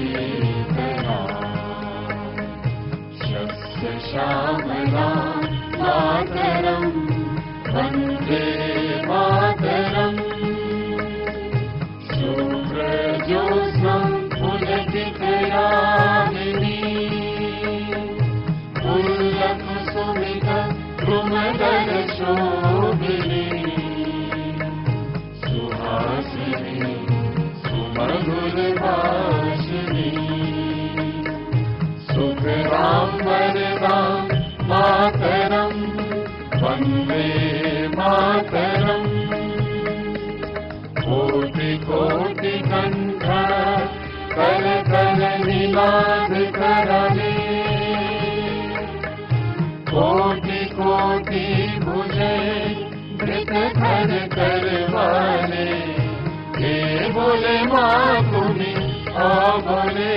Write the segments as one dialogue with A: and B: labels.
A: चेतना शस्य श्यामलां मातरं वन्दे मातरम् शुभ्रज्योत्स्नां पुलकितयामिनी द्रुमदलशोभिनी सुहासिनी सुमधुरभाषिणी सुखदां वरदां मातरं वन्दे मातरम् कोटि कोटि कण्ठ करकलनिनादकरणे कोटि कोटि भुजे धृतधर करवाले हे बोले माँ तुम्हें बोले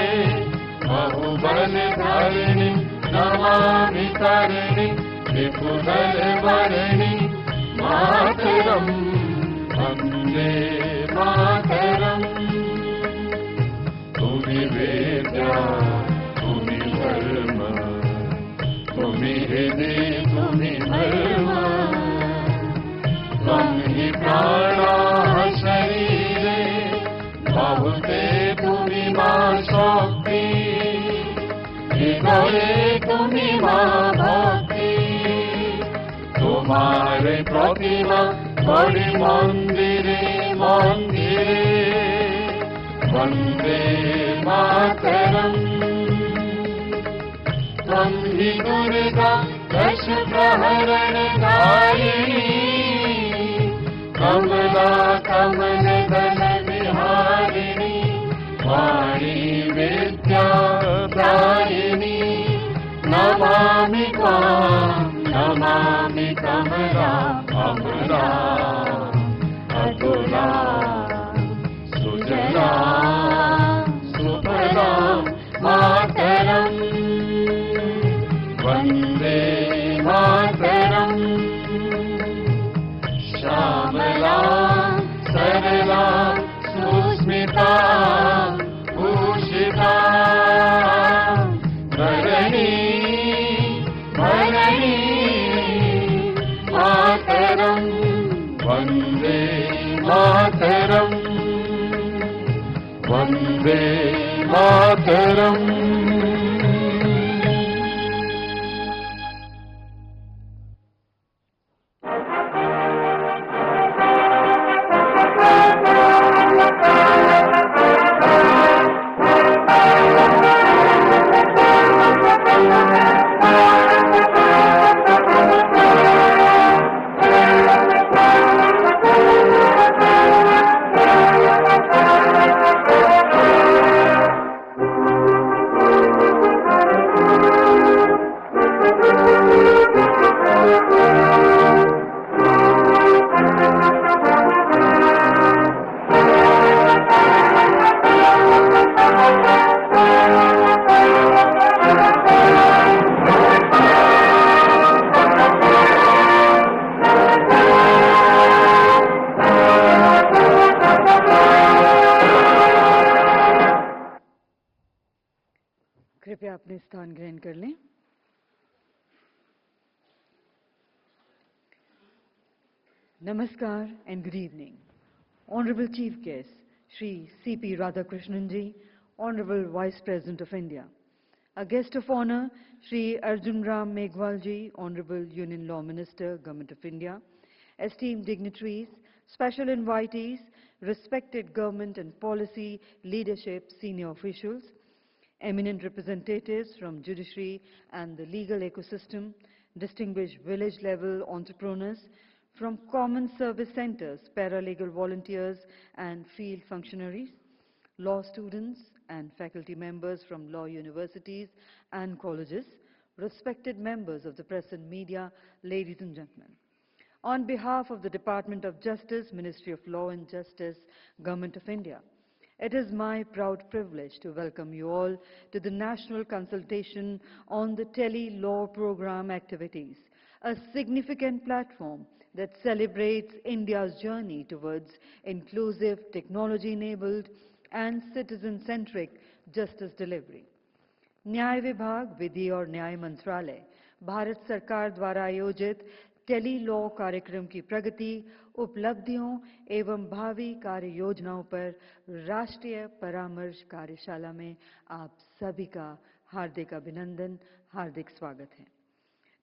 A: बहुबल धरणी नमामि तरिणी विपुल वरणी मातरं वन्दे मातरम् तुम्हें वेद्या तुम्हें धर्म तुम्हें हृदय तुम्हें धर्म त्वं हि प्राणाः शरीरे बहुते तुम्हें मां शक्ति हृदये तुम्हें मां भक्ति तुम्हारे प्रतिमा बड़े मंदिरे मंदिरे वन्दे मातरम् त्वं हि दुर्गा दश प्रहरणकारिणी कमला कमलदल विहारिणी वाणी विद्यादायिनी नमामि त्वां नमामि कमला अमला अतुला सुजला सुफला मातरम् वन्दे मातरम् श्यामलां सरलां सुस्मितां भूषितां धरणी धरणी मातरं वन्दे मातरम् वन्दे मातरम्।
B: कृपया अपने स्थान ग्रहण कर लें। Namaskar and good evening. Honorable Chief Guest, Shri C.P. Radhakrishnan Ji, Honorable Vice President of India. A guest of honor, Shri Arjun Ram Meghwal Ji, Honorable Union Law Minister, Government of India. Esteemed dignitaries, special invitees, respected government and policy leadership senior officials, eminent representatives from judiciary and the legal ecosystem, distinguished village-level entrepreneurs, from common service centers, paralegal volunteers and field functionaries, law students and faculty members from law universities and colleges, respected members of the press and media, ladies and gentlemen. On behalf of the Department of Justice, Ministry of Law and Justice, Government of India, it is my proud privilege to welcome you all to the National Consultation on the Tele-Law Program activities, a significant platform that celebrates India's journey towards inclusive, technology-enabled and citizen-centric justice delivery. न्याय विभाग, विधि और न्याय मंत्रालय, भारत सरकार द्वारा आयोजित tele law कार्यक्रम की प्रगति, उपलब्धियों एवं भावी कार्य योजनाओं पर राष्ट्रीय परामर्श कार्यशाला में आप सभी का हार्दिक अभिनंदन, हार्दिक स्वागत है.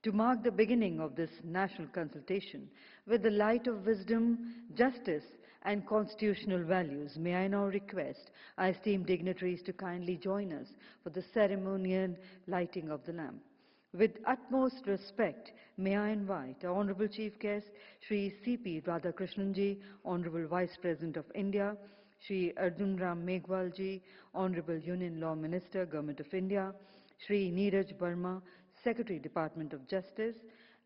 B: To mark the beginning of this national consultation with the light of wisdom, justice, and constitutional values, may I now request our esteemed dignitaries to kindly join us for the ceremonial lighting of the lamp. With utmost respect, may I invite our Honorable Chief Guest, Shri C.P. Radhakrishnan Ji, Honorable Vice President of India, Shri Arjun Ram Meghwal Ji, Honorable Union Law Minister, Government of India, Shri Neeraj Verma, Secretary, Department of Justice,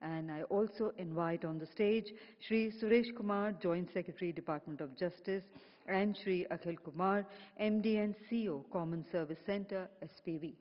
B: and I also invite on the stage Shri Suresh Kumar, Joint Secretary, Department of Justice, and Shri Akhil Kumar, MD and CEO, Common Service Center, SPV.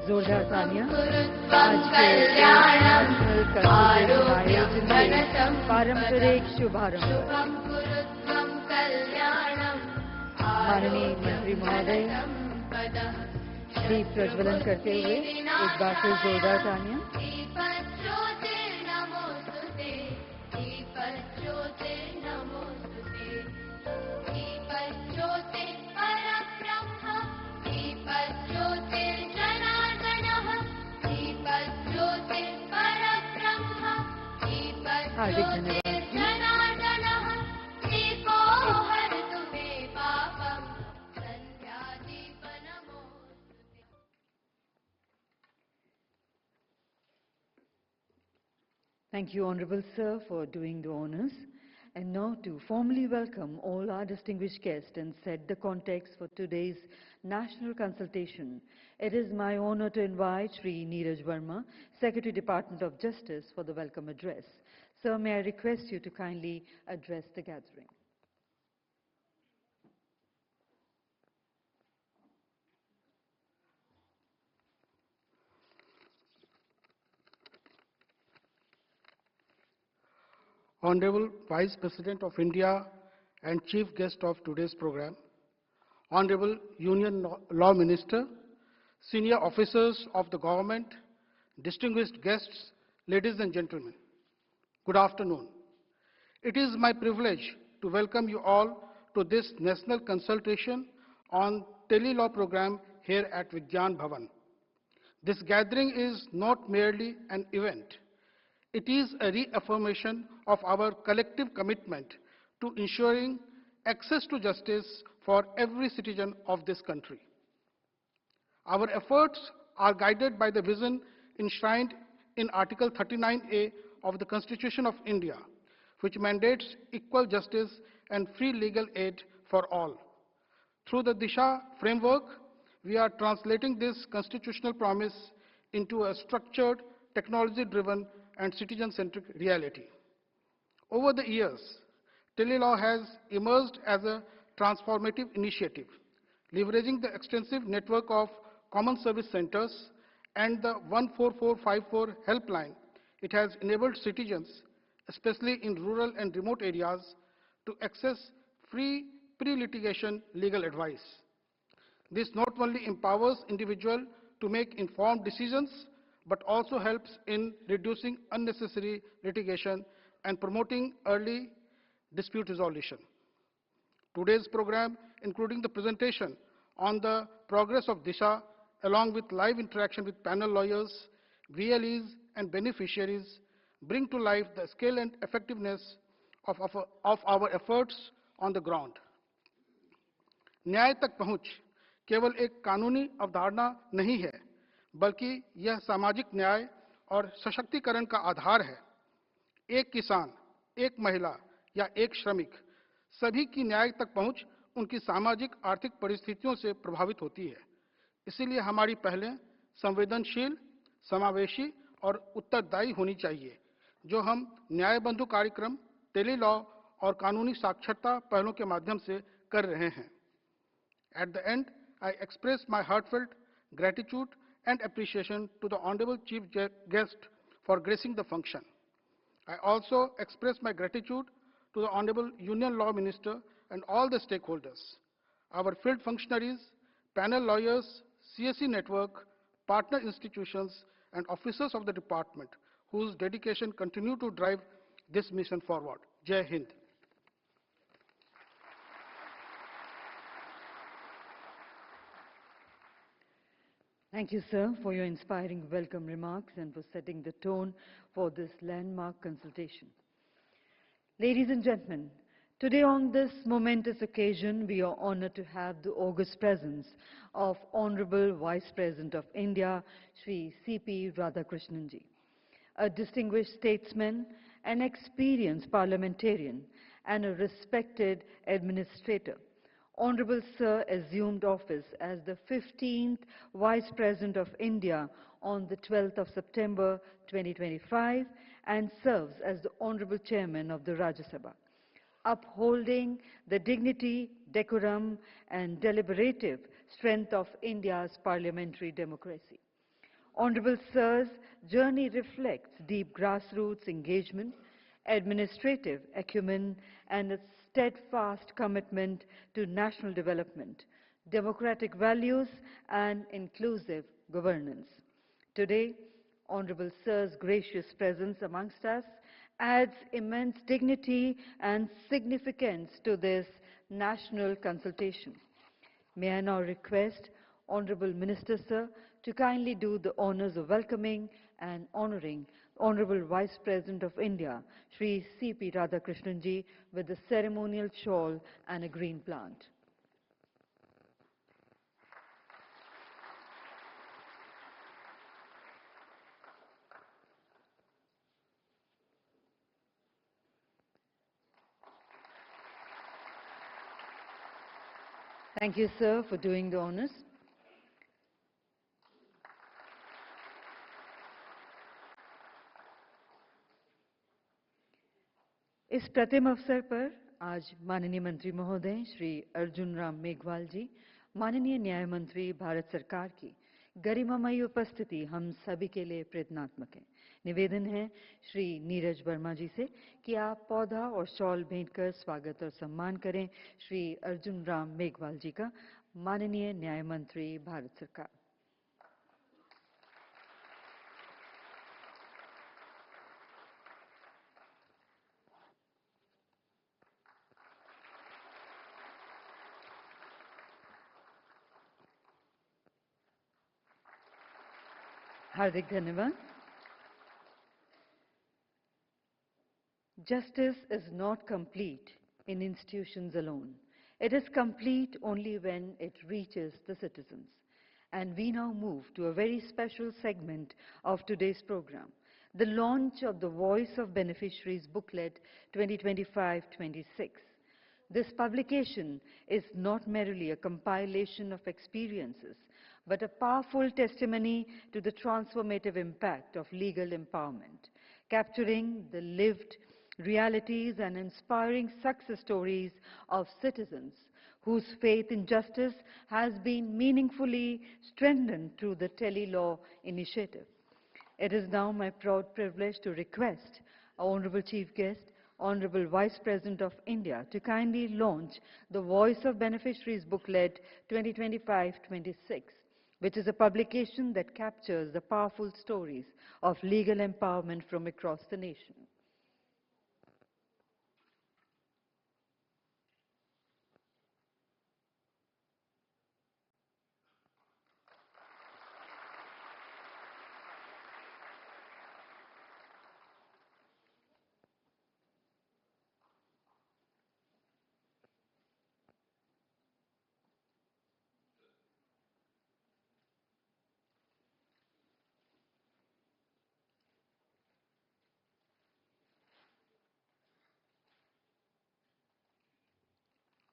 B: जोरदार तालियां. आज के national consultation आयोजन के पारंपरिक शुभारंभ माननीय मंत्री महोदय दीप प्रज्वलन करते हुए एक बार फिर जोरदार तालियां. हार्दिक धन्यवाद. Thank you, Honorable Sir, for doing the honors. And now to formally welcome all our distinguished guests and set the context for today's national consultation, it is my honor to invite Shri Neeraj Verma, Secretary, Department of Justice, for the welcome address. Sir, may I request you to kindly address the gathering.
C: Honorable Vice President of India and Chief Guest of today's program, Honorable Union Law Minister, senior officers of the government, distinguished guests, ladies and gentlemen, good afternoon. It is my privilege to welcome you all to this national consultation on tele-law program here at Vigyan Bhavan. This gathering is not merely an event. It is a reaffirmation of our collective commitment to ensuring access to justice for every citizen of this country. Our efforts are guided by the vision enshrined in Article 39A of the Constitution of India, which mandates equal justice and free legal aid for all. Through the Disha framework, we are translating this constitutional promise into a structured, technology-driven, and citizen-centric reality. Over the years, tele-law has emerged as a transformative initiative, leveraging the extensive network of common service centers and the 14454 helpline. It has enabled citizens, especially in rural and remote areas, to access free pre-litigation legal advice. This not only empowers individuals to make informed decisions, but also helps in reducing unnecessary litigation and promoting early dispute resolution. Today's program, including the presentation on the progress of Disha, along with live interaction with panel lawyers, VLEs, and beneficiaries, bring to life the scale and effectiveness of our efforts on the ground. न्याय तक पहुंच केवल एक कानूनी अवधारणा नहीं है, बल्कि यह सामाजिक न्याय और सशक्तिकरण का आधार है. एक किसान, एक महिला या एक श्रमिक, सभी की न्याय तक पहुंच उनकी सामाजिक आर्थिक परिस्थितियों से प्रभावित होती है. इसीलिए हमारी पहलें संवेदनशील, समावेशी और उत्तरदायी होनी चाहिए, जो हम न्याय बंधु कार्यक्रम, टेली लॉ और कानूनी साक्षरता पहलों के माध्यम से कर रहे हैं। At the end, I express my heartfelt gratitude and appreciation to the Honorable Chief Guest for gracing the function. I also express my gratitude to the Honorable Union Law Minister and all the stakeholders, our field functionaries, panel lawyers, CSE network, partner institutions, and officers of the department, whose dedication continue to drive this mission forward. Jai Hind.
B: Thank you, sir, for your inspiring welcome remarks and for setting the tone for this landmark consultation. Ladies and gentlemen, today on this momentous occasion, we are honored to have the august presence of Honorable Vice President of India, Shri C.P. Radhakrishnan ji, a distinguished statesman, an experienced parliamentarian, and a respected administrator. Honorable Sir assumed office as the 15th Vice President of India on the 12th of September 2025 and serves as the Honorable Chairman of the Rajya Sabha, upholding the dignity, decorum, and deliberative strength of India's parliamentary democracy. Honorable Sir's journey reflects deep grassroots engagement, administrative acumen, and a steadfast commitment to national development, democratic values, and inclusive governance. Today, Honorable Sir's gracious presence amongst us adds immense dignity and significance to this national consultation. May I now request Honorable Minister Sir to kindly do the honors of welcoming and honoring Honorable Vice President of India, Shri C.P. Radhakrishnan ji, with the ceremonial shawl and a green plant. Thank you, sir, for doing the honors. इस प्रतिम अवसर पर आज माननीय मंत्री महोदय श्री अर्जुन राम मेघवाल जी, माननीय न्याय मंत्री भारत सरकार की गरिमामयी उपस्थिति हम सभी के लिए प्रेरणात्मक है। निवेदन है श्री नीरज वर्मा जी से कि आप पौधा और शॉल भेंट कर स्वागत और सम्मान करें श्री अर्जुन राम मेघवाल जी का, माननीय न्याय मंत्री भारत सरकार। हार्दिक धन्यवाद। Justice is not complete in institutions alone. It is complete only when it reaches the citizens. And we now move to a very special segment of today's program, the launch of the Voice of Beneficiaries booklet 2025-26. This publication is not merely a compilation of experiences, but a powerful testimony to the transformative impact of legal empowerment, capturing the lived realities and inspiring success stories of citizens whose faith in justice has been meaningfully strengthened through the Tele-Law initiative. It is now my proud privilege to request our Honorable Chief Guest, Honorable Vice President of India, to kindly launch the Voice of Beneficiaries booklet 2025-26, which is a publication that captures the powerful stories of legal empowerment from across the nation.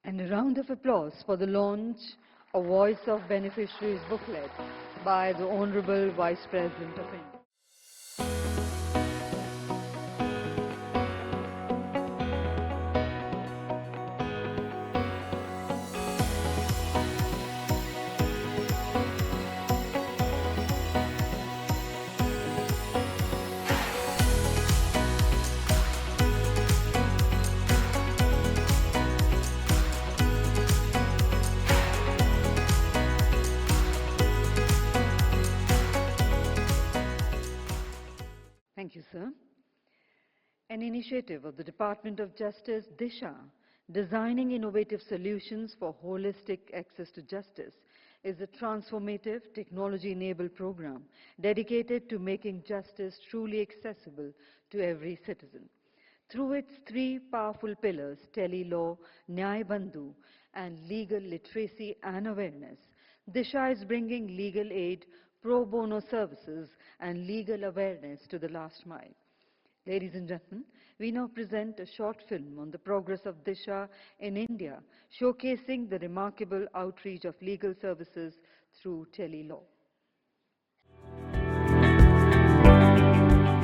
B: And a round of applause for the launch of Voice of Beneficiaries booklet by the Honorable Vice President of India. An initiative of the Department of Justice, Disha, designing innovative solutions for holistic access to justice, is a transformative, technology-enabled program dedicated to making justice truly accessible to every citizen. Through its three powerful pillars, Tele-Law, Nyay Bandhu, and legal literacy and awareness, Disha is bringing legal aid, pro bono services, and legal awareness to the last mile. Ladies and gentlemen, we now present a short film on the progress of Disha in India, showcasing the remarkable outreach of legal services through Tele-Law.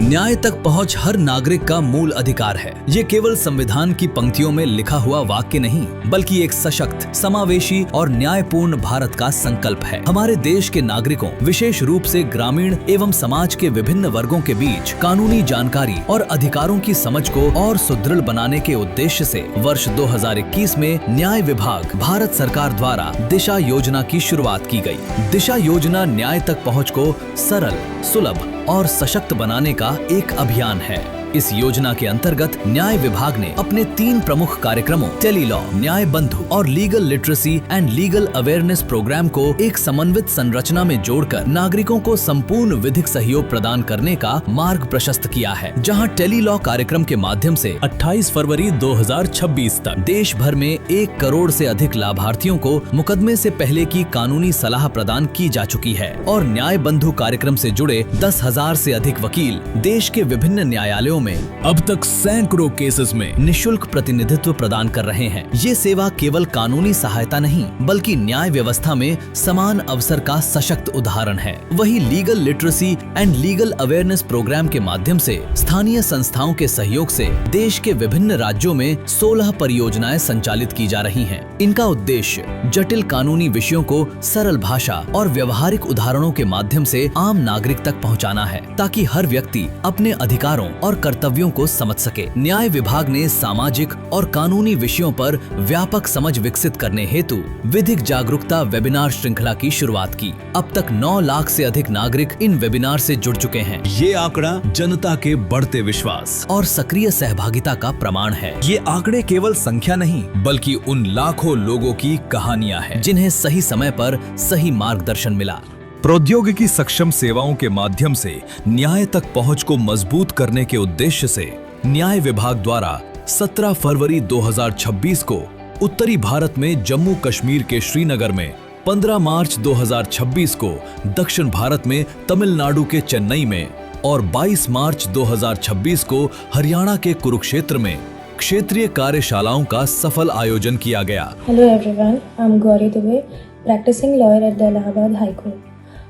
D: न्याय तक पहुंच हर नागरिक का मूल अधिकार है। ये केवल संविधान की पंक्तियों में लिखा हुआ वाक्य नहीं, बल्कि एक सशक्त, समावेशी और न्यायपूर्ण भारत का संकल्प है। हमारे देश के नागरिकों, विशेष रूप से ग्रामीण एवं समाज के विभिन्न वर्गों के बीच कानूनी जानकारी और अधिकारों की समझ को और सुदृढ़ बनाने के उद्देश्य से वर्ष 2021 में न्याय विभाग, भारत सरकार द्वारा दिशा योजना की शुरुआत की गई। दिशा योजना न्याय तक पहुँच को सरल, सुलभ और सशक्त बनाने का एक अभियान है। इस योजना के अंतर्गत न्याय विभाग ने अपने 3 प्रमुख कार्यक्रमों टेली-लॉ, न्याय बंधु और legal literacy and legal awareness programme को एक समन्वित संरचना में जोड़कर नागरिकों को संपूर्ण विधिक सहयोग प्रदान करने का मार्ग प्रशस्त किया है। जहां टेली-लॉ कार्यक्रम के माध्यम से 28 फरवरी 2026 तक देश भर में 1 करोड़ से अधिक लाभार्थियों को मुकदमे से पहले की कानूनी सलाह प्रदान की जा चुकी है और न्याय बंधु कार्यक्रम से जुड़े 10,000 से अधिक वकील देश के विभिन्न न्यायालयों में अब तक सैकड़ों केसेस में निशुल्क प्रतिनिधित्व प्रदान कर रहे हैं। ये सेवा केवल कानूनी सहायता नहीं, बल्कि न्याय व्यवस्था में समान अवसर का सशक्त उदाहरण है। वही legal literacy and legal awareness programme के माध्यम से स्थानीय संस्थाओं के सहयोग से देश के विभिन्न राज्यों में 16 परियोजनाएं संचालित की जा रही हैं। इनका उद्देश्य जटिल कानूनी विषयों को सरल भाषा और व्यवहारिक उदाहरणों के माध्यम से आम नागरिक तक पहुंचाना है, ताकि हर व्यक्ति अपने अधिकारों और कर्तव्यों को समझ सके। न्याय विभाग ने सामाजिक और कानूनी विषयों पर व्यापक समझ विकसित करने हेतु विधिक जागरूकता वेबिनार श्रृंखला की शुरुआत की। अब तक 9 लाख से अधिक नागरिक इन वेबिनार से जुड़ चुके हैं। ये आंकड़ा जनता के बढ़ते विश्वास और सक्रिय सहभागिता का प्रमाण है। ये आंकड़े केवल संख्या नहीं, बल्कि उन लाखों लोगों की कहानियां हैं, जिन्हें सही समय पर सही मार्गदर्शन मिला। प्रौद्योगिकी सक्षम सेवाओं के माध्यम से न्याय तक पहुंच को मजबूत करने के उद्देश्य से न्याय विभाग द्वारा 17 फरवरी 2026 को उत्तरी भारत में जम्मू कश्मीर के श्रीनगर में, 15 मार्च 2026 को दक्षिण भारत में तमिलनाडु के चेन्नई में और 22 मार्च 2026 को हरियाणा के कुरुक्षेत्र में क्षेत्रीय कार्यशालाओं का सफल आयोजन किया गया।
E: Hello everyone, I'm Gauri Dubey, practicing lawyer at the Allahabad High Court.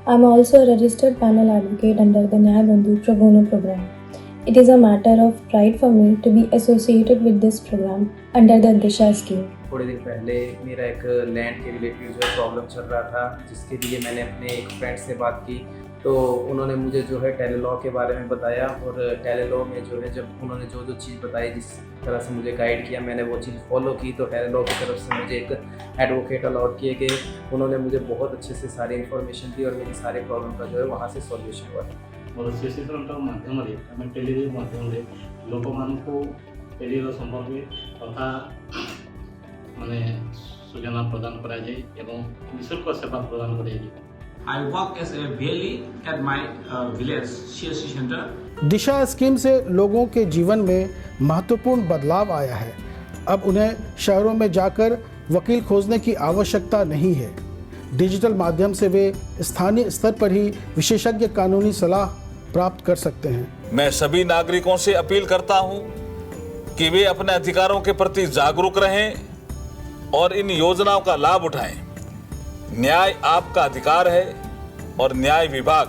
E: I'm also a registered panel advocate under the Nyay Bandhu Pro Bono program. It is a matter of pride for me to be associated with this program under the Disha scheme.
F: थोड़े दिन पहले मेरा एक land के related जो है problem चल रहा था, जिसके लिए मैंने अपने एक फ्रेंड से बात की, तो उन्होंने मुझे जो है टेली-लॉ के बारे में बताया और टेली-लॉ में जो है जब उन्होंने जो चीज़ बताई, जिस तरह से मुझे गाइड किया, मैंने वो चीज़ फॉलो की, तो टेली-लॉ की तरफ से मुझे एक एडवोकेट अलॉट किए गए। उन्होंने मुझे बहुत अच्छे से सारी इन्फॉर्मेशन दी और मेरी सारे प्रॉब्लम का जो है वहाँ से सॉल्यूशन हुआ।
G: और शिष्यंतर माध्यम आम टेली माध्यम लोक मानू टेली-लॉ संपर्क तथा माने सूचना प्रदान करा जाए एवं निःशुल्क सेवा प्रदान करा जाए।
H: I work as a VLE at my village CSC center.
C: Disha scheme से लोगों के जीवन में महत्वपूर्ण बदलाव आया है। अब उन्हें शहरों में जाकर वकील खोजने की आवश्यकता नहीं है। डिजिटल माध्यम से वे स्थानीय स्तर पर ही विशेषज्ञ कानूनी सलाह प्राप्त कर सकते हैं।
I: मैं सभी नागरिकों से अपील करता हूं कि वे अपने अधिकारों के प्रति जागरूक रहें और इन योजनाओं का लाभ उठाएं। न्याय आपका अधिकार है और न्याय विभाग,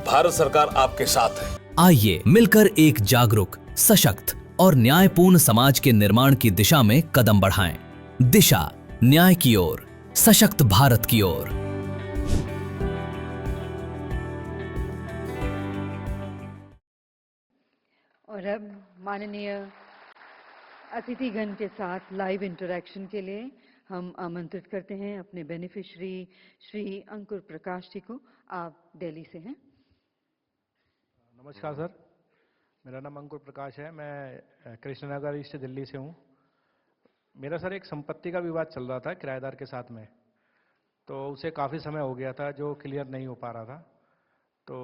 I: भारत सरकार आपके साथ है।
D: आइए मिलकर एक जागरूक, सशक्त और न्यायपूर्ण समाज के निर्माण की दिशा में कदम बढ़ाएं। दिशा, न्याय की ओर, सशक्त भारत की ओर।
B: और अब माननीय अतिथिगण के साथ लाइव इंटरैक्शन के लिए हम आमंत्रित करते हैं अपने बेनिफिशरी श्री अंकुर प्रकाश जी को। आप दिल्ली से हैं।
J: नमस्कार सर। मेरा नाम अंकुर प्रकाश है। मैं कृष्णनगर ईस्ट दिल्ली से हूँ। मेरा सर एक संपत्ति का विवाद चल रहा था किराएदार के साथ में, तो उसे काफ़ी समय हो गया था जो क्लियर नहीं हो पा रहा था। तो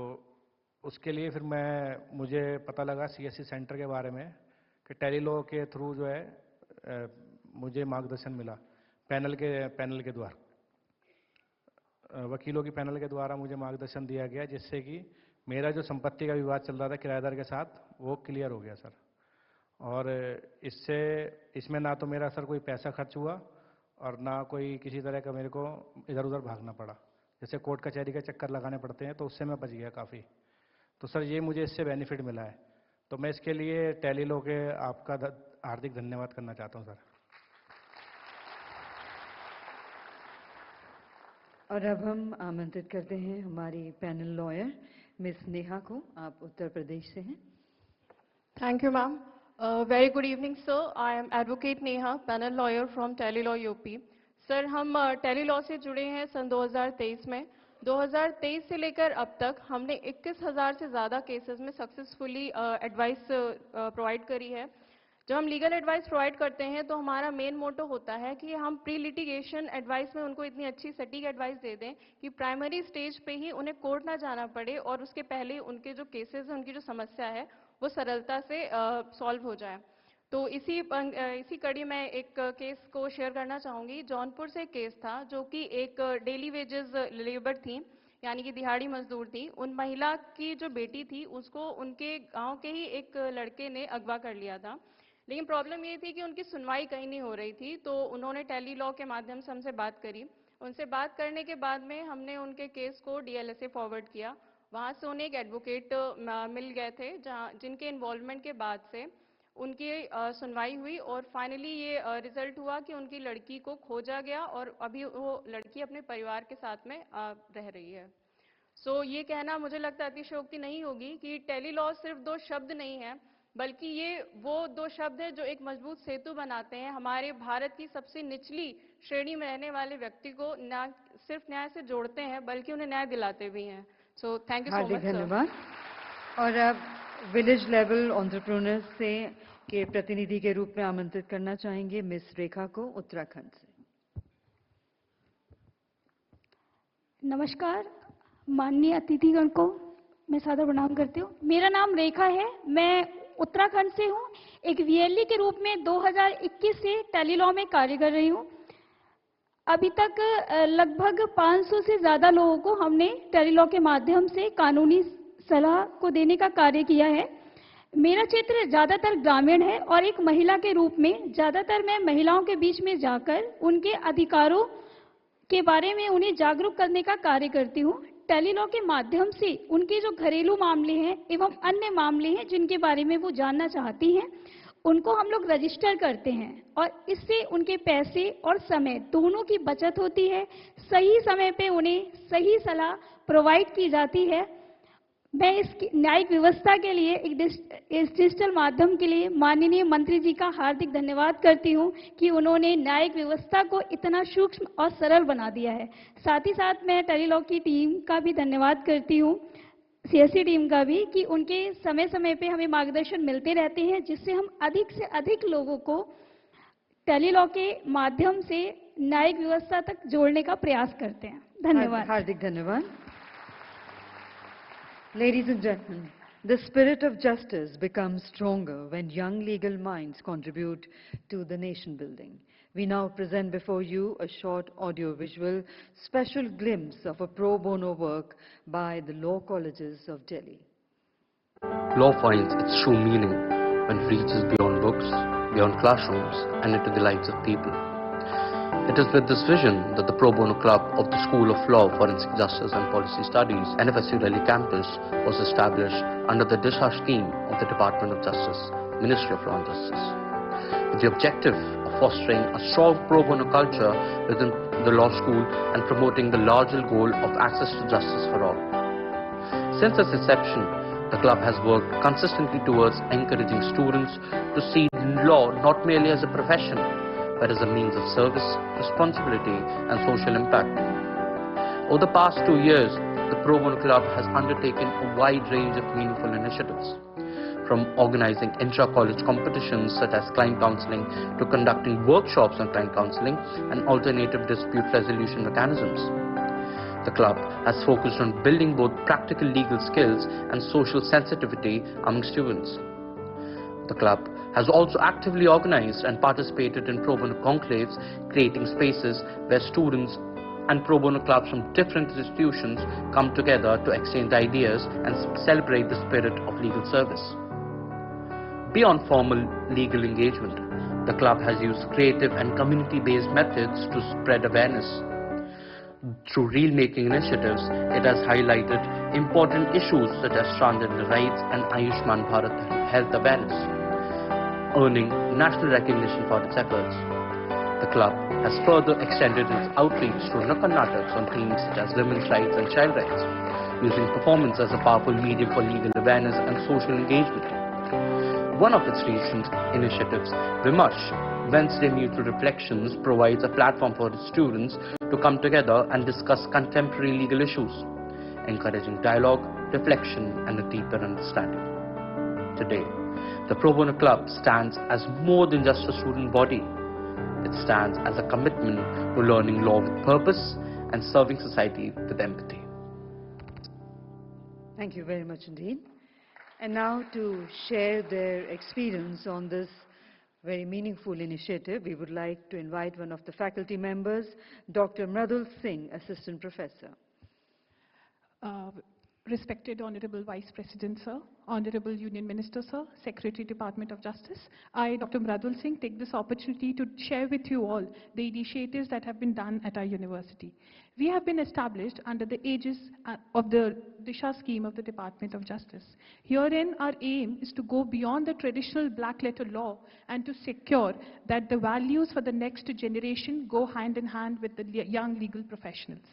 J: उसके लिए फिर मुझे पता लगा सीएससी सेंटर के बारे में कि टेलीलॉ के थ्रू जो है मुझे मार्गदर्शन मिला पैनल के द्वारा, वकीलों की पैनल के द्वारा मुझे मार्गदर्शन दिया गया, जिससे कि मेरा जो संपत्ति का विवाद चल रहा था किराएदार के साथ वो क्लियर हो गया सर। और इसमें ना तो मेरा सर कोई पैसा खर्च हुआ और ना कोई किसी तरह का मेरे को इधर उधर भागना पड़ा, जैसे कोर्ट कचहरी के चक्कर लगाने पड़ते हैं, तो उससे मैं बच गया काफ़ी। तो सर ये मुझे इससे बेनिफिट मिला है, तो मैं इसके लिए टेलीलॉ के आपका हार्दिक धन्यवाद करना चाहता हूँ सर।
B: और अब हम आमंत्रित करते हैं हमारी पैनल लॉयर मिस नेहा को। आप उत्तर प्रदेश से हैं।
K: Thank you, ma'am. Very good evening, sir. I am Advocate Neha, panel lawyer from Telilaw UP. Sir, हम टेलीलॉ से जुड़े हैं सन 2023 में। 2023 से लेकर अब तक हमने 21,000 से ज़्यादा केसेस में सक्सेसफुली एडवाइस प्रोवाइड करी है। जब हम लीगल एडवाइस प्रोवाइड करते हैं तो हमारा मेन मोटो होता है कि हम प्री लिटिगेशन एडवाइस में उनको इतनी अच्छी सटीक एडवाइस दे दें कि प्राइमरी स्टेज पे ही उन्हें कोर्ट ना जाना पड़े और उसके पहले उनके जो केसेस हैं, उनकी जो समस्या है वो सरलता से सॉल्व हो जाए। तो इसी कड़ी में एक केस को शेयर करना चाहूँगी। जौनपुर से एक केस था जो कि एक डेली वेजेस लेबर थी, यानी कि दिहाड़ी मजदूर थी। उन महिला की जो बेटी थी उसको उनके गांव के ही एक लड़के ने अगवा कर लिया था, लेकिन प्रॉब्लम ये थी कि उनकी सुनवाई कहीं नहीं हो रही थी। तो उन्होंने टेलीलॉ के माध्यम से हमसे बात करी। उनसे बात करने के बाद में हमने उनके केस को डीएलएसए फॉरवर्ड किया। वहाँ से उन्हें एक एडवोकेट मिल गए थे जिनके इन्वॉल्वमेंट के बाद से उनकी सुनवाई हुई और फाइनली ये रिजल्ट हुआ कि उनकी लड़की को खोजा गया और अभी वो लड़की अपने परिवार के साथ में रह रही है। सो ये कहना मुझे लगता है अतिशयोक्ति नहीं होगी कि टेलीलॉ सिर्फ 2 शब्द नहीं है, बल्कि ये वो 2 शब्द हैं जो एक मजबूत सेतु बनाते हैं हमारे भारत की सबसे निचली श्रेणी में रहने वाले व्यक्ति को न सिर्फ न्याय से जोड़ते हैं बल्कि उन्हें न्याय दिलाते भी हैं। So thank you so much.
B: धन्यवाद। और अब विलेज लेवल एंटरप्रेन्योर्स से के प्रतिनिधि के रूप में आमंत्रित करना चाहेंगे मिस रेखा को उत्तराखंड से।
L: नमस्कार माननीय अतिथिगण को मैं सादर प्रणाम करती हूँ। मेरा नाम रेखा है, मैं उत्तराखंड से हूँ। एक वीएलई के रूप में 2021 से टेलीलॉ में कार्य कर रही हूँ। अभी तक लगभग 500 से ज़्यादा लोगों को हमने टेलीलॉ के माध्यम से कानूनी सलाह को देने का कार्य किया है। मेरा क्षेत्र ज़्यादातर ग्रामीण है और एक महिला के रूप में ज़्यादातर मैं महिलाओं के बीच में जाकर उनके अधिकारों के बारे में उन्हें जागरूक करने का कार्य करती हूँ। टेलीलॉ के माध्यम से उनके जो घरेलू मामले हैं एवं अन्य मामले हैं जिनके बारे में वो जानना चाहती हैं, उनको हम लोग रजिस्टर करते हैं और इससे उनके पैसे और समय दोनों की बचत होती है। सही समय पे उन्हें सही सलाह प्रोवाइड की जाती है। मैं इस न्यायिक व्यवस्था के लिए इस डिजिटल माध्यम के लिए माननीय मंत्री जी का हार्दिक धन्यवाद करती हूं कि उन्होंने न्यायिक व्यवस्था को इतना सूक्ष्म और सरल बना दिया है। साथ ही साथ मैं टेलीलॉ की टीम का भी धन्यवाद करती हूं, सीएससी टीम का भी, कि उनके समय समय पे हमें मार्गदर्शन मिलते रहते हैं जिससे हम अधिक से अधिक लोगों को टेलीलॉ के माध्यम से न्यायिक व्यवस्था तक जोड़ने का प्रयास करते हैं। धन्यवाद।
B: हार्दिक धन्यवाद। Ladies and gentlemen, the spirit of justice becomes stronger when young legal minds contribute to the nation building. We now present before you a short audio-visual special glimpse of a pro bono work by the law colleges of Delhi.
M: Law finds its true meaning when it reaches beyond books, beyond classrooms, and into the lives of people. It is with this vision that the Pro Bono Club of the School of Law, Forensic Justice and Policy Studies, NFSU Delhi campus, was established under the Disha scheme of the Department of Justice, Ministry of Law and Justice, with the objective of fostering a strong pro bono culture within the law school and promoting the larger goal of access to justice for all. Since its inception, the club has worked consistently towards encouraging students to see law not merely as a profession, but as a means of service, responsibility and social impact. Over the past 2 years, the Pro Bono Club has undertaken a wide range of meaningful initiatives. from organizing intra-college competitions such as client counseling to conducting workshops on client counseling and alternative dispute resolution mechanisms. The club has focused on building both practical legal skills and social sensitivity among students. The club has also actively organized and participated in pro bono conclaves, creating spaces where students and pro bono clubs from different institutions come together to exchange ideas and celebrate the spirit of legal service. Beyond formal legal engagement, the club has used creative and community-based methods to spread awareness. Through reel-making initiatives, it has highlighted important issues such as transgender rights and Ayushman Bharat health awareness, earning national recognition for its efforts. The club has further extended its outreach through Nukkad Nataks on themes such as women's rights and child rights, using performance as a powerful medium for legal awareness and social engagement. One of its recent initiatives, Vimarsh, Wednesday Mutual Reflections, provides a platform for its students to come together and discuss contemporary legal issues, encouraging dialogue, reflection, and a deeper understanding. Today, the Pro Bono Club stands as more than just a student body. It stands as a commitment to learning law with purpose and serving society with empathy.
B: Thank you very much indeed. And now to share their experience on this very meaningful initiative, we would like to invite one of the faculty members, Dr. Mradul Singh, Assistant Professor.
N: Respected Honorable Vice President, Sir, Honorable Union Minister, Sir, Secretary, Department of Justice, I, Dr. Mradul Singh, take this opportunity to share with you all the initiatives that have been done at our university. We have been established under the aegis of the Disha scheme of the Department of Justice. Herein, our aim is to go beyond the traditional black letter law and to secure that the values for the next generation go hand in hand with the young legal professionals.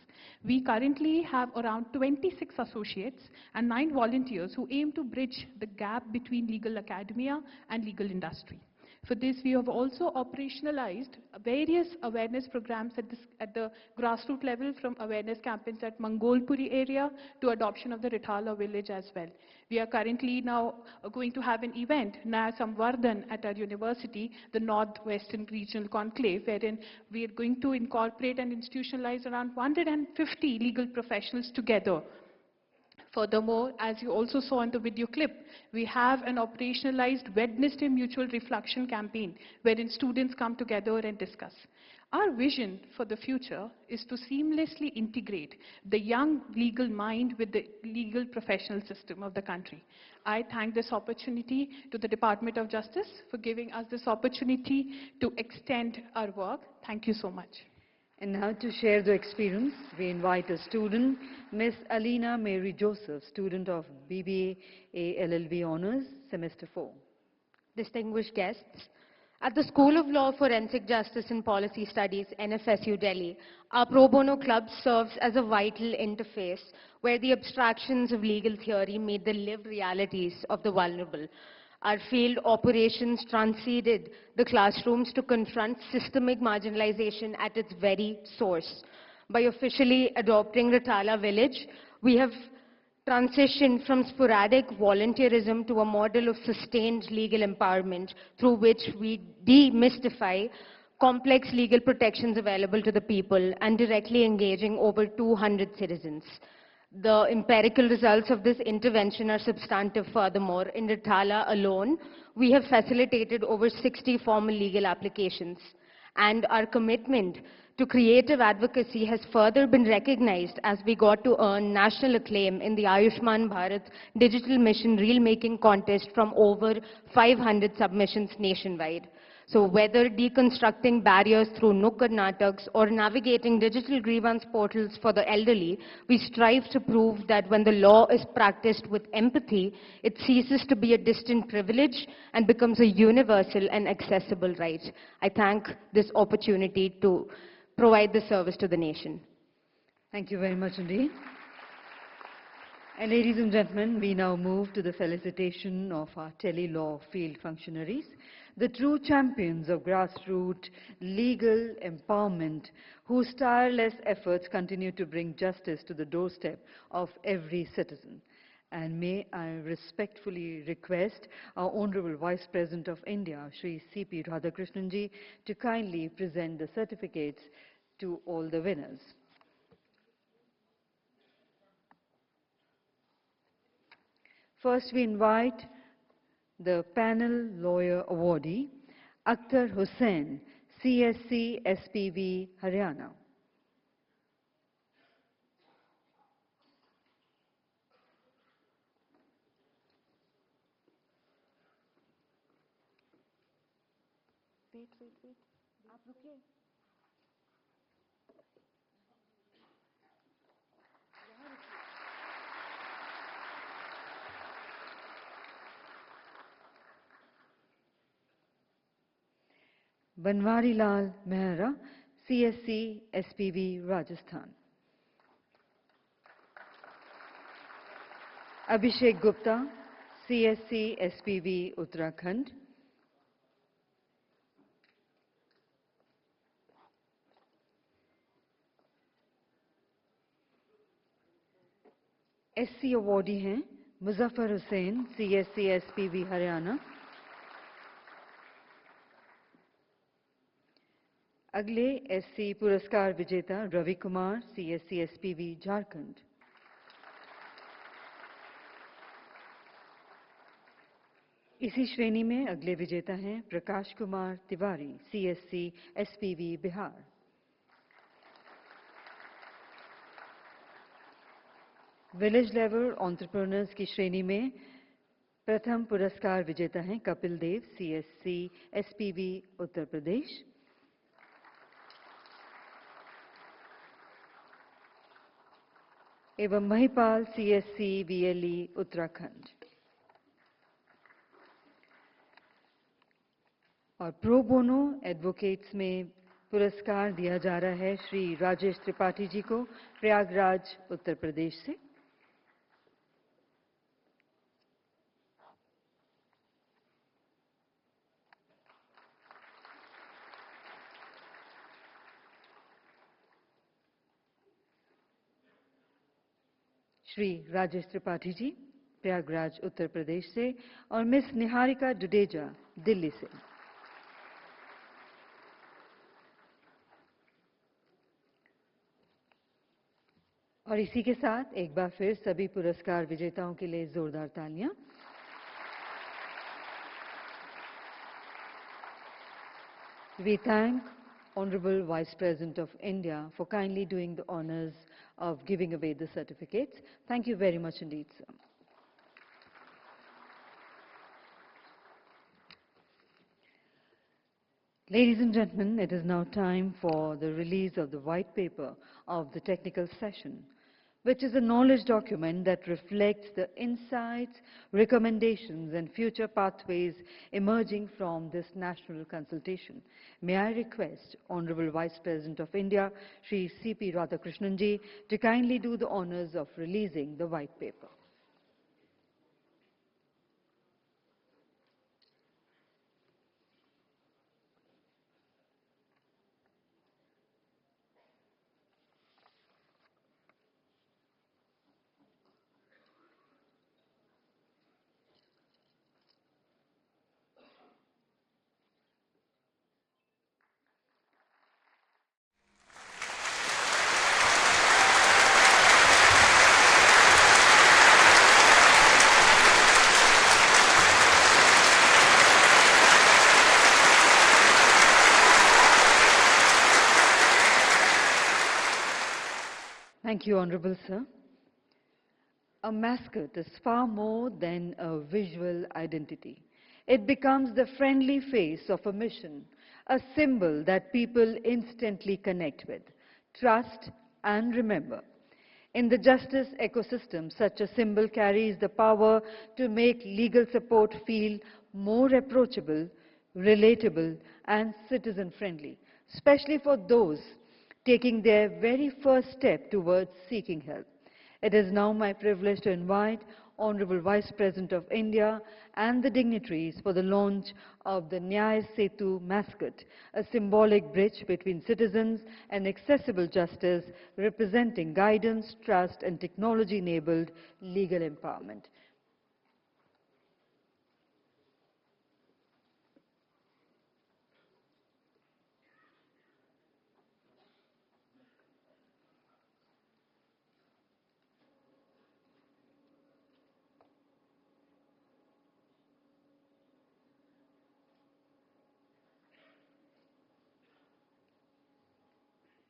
N: We currently have around 26 associates and 9 volunteers who aim to bridge the gap between legal academia and legal industry. For this, we have also operationalized various awareness programs at the grassroots level, from awareness campaigns at Mangolpuri area to adoption of the Rithala village as well. We are currently now going to have an event, Naya Samvardhan, at our university, the Northwestern Regional Conclave, wherein we are going to incorporate and institutionalize around 150 legal professionals together. Furthermore, as you also saw in the video clip, we have an operationalized Wednesday Mutual Reflection campaign wherein students come together and discuss. Our vision for the future is to seamlessly integrate the young legal mind with the legal professional system of the country. I thank this opportunity to the Department of Justice for giving us this opportunity to extend our work. Thank you so much.
B: And now to share the experience, we invite a student, Miss Alina Mary Joseph, student of BBA LLB Honours, Semester 4.
O: Distinguished guests, at the School of Law, Forensic Justice and Policy Studies, NFSU Delhi, our Pro Bono Club serves as a vital interface where the abstractions of legal theory meet the lived realities of the vulnerable. Our field operations transcended the classrooms to confront systemic marginalization at its very source. By officially adopting Rithala Village, we have transitioned from sporadic volunteerism to a model of sustained legal empowerment through which we demystify complex legal protections available to the people and directly engaging over 200 citizens. The empirical results of this intervention are substantive. Furthermore, in Rithala alone, we have facilitated over 60 formal legal applications, and our commitment to creative advocacy has further been recognized as we got to earn national acclaim in the Ayushman Bharat Digital Mission Reel-Making Contest from over 500 submissions nationwide. So whether deconstructing barriers through Nukkad Nataks or navigating digital grievance portals for the elderly, we strive to prove that when the law is practiced with empathy, it ceases to be a distant privilege and becomes a universal and accessible right. I thank this opportunity to provide this service to the nation.
B: Thank you very much indeed. And ladies and gentlemen, we now move to the felicitation of our tele-law field functionaries, the true champions of grassroots legal empowerment, whose tireless efforts continue to bring justice to the doorstep of every citizen. And may I respectfully request our Honorable Vice President of India, Shri C.P. Radhakrishnan ji, to kindly present the certificates to all the winners. First, we invite the panel lawyer awardee, Akhtar Hussain, CSC SPV, Haryana.
P: Wait. आप रुकिए.
B: Banwari Lal Mehra, CSC SPV, Rajasthan. Abhishek Gupta, CSC SPV, Uttarakhand. SC awardee हैं Muzaffar Hussain, CSC SPV, Haryana. अगले SC पुरस्कार विजेता Ravi Kumar, CSC SPV, Jharkhand. इसी श्रेणी में अगले विजेता हैं Prakash Kumar Tiwari, CSC SPV, Bihar. Village level entrepreneurs की श्रेणी में प्रथम पुरस्कार विजेता हैं कपिल देव, CSC SPV, उत्तर प्रदेश. एवं महिपाल, CSC VLE, उत्तराखंड. और प्रो बोनो एडवोकेट्स में पुरस्कार दिया जा रहा है श्री राजेश त्रिपाठी जी को, प्रयागराज, उत्तर प्रदेश से. श्री राजेश त्रिपाठी जी, प्रयागराज, उत्तर प्रदेश से. और मिस निहारिका डुडेजा, दिल्ली से. और इसी के साथ एक बार फिर सभी पुरस्कार विजेताओं के लिए जोरदार तालियां. We thank Honorable Vice President of India for kindly doing the honors of giving away the certificates. Thank you very much indeed, sir. Ladies and gentlemen, it is now time for the release of the white paper of the technical session, which is a knowledge document that reflects the insights, recommendations, and future pathways emerging from this national consultation. May I request Honorable Vice President of India, Shri C.P. Radhakrishnan ji, to kindly do the honors of releasing the white paper. Thank you, Honorable Sir. A mascot is far more than a visual identity. It becomes the friendly face of a mission, a symbol that people instantly connect with, trust, and remember. In the justice ecosystem, such a symbol carries the power to make legal support feel more approachable, relatable, and citizen-friendly, especially for those taking their very first step towards seeking help. It is now my privilege to invite Honorable Vice President of India, and the dignitaries for the launch of the Nyaya Setu mascot, a symbolic bridge between citizens and accessible justice, representing guidance, trust, and technology-enabled legal empowerment.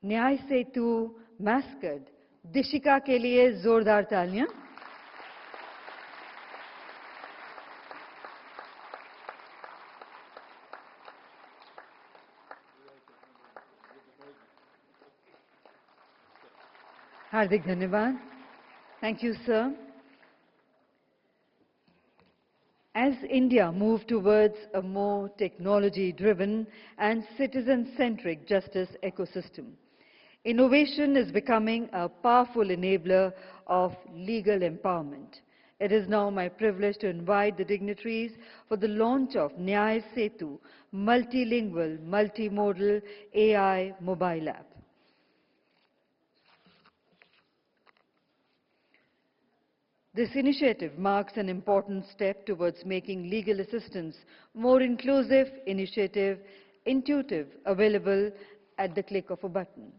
B: न्याय सेतु mascot Dishika के लिए जोरदार तालियां। हार्दिक धन्यवाद। Thank you, sir. As India moves towards a more technology-driven and citizen-centric justice ecosystem, innovation is becoming a powerful enabler of legal empowerment. It is now my privilege to invite the dignitaries for the launch of Nyaya Setu, multilingual, multimodal AI mobile app. This initiative marks an important step towards making legal assistance more inclusive, intuitive, available at the click of a button.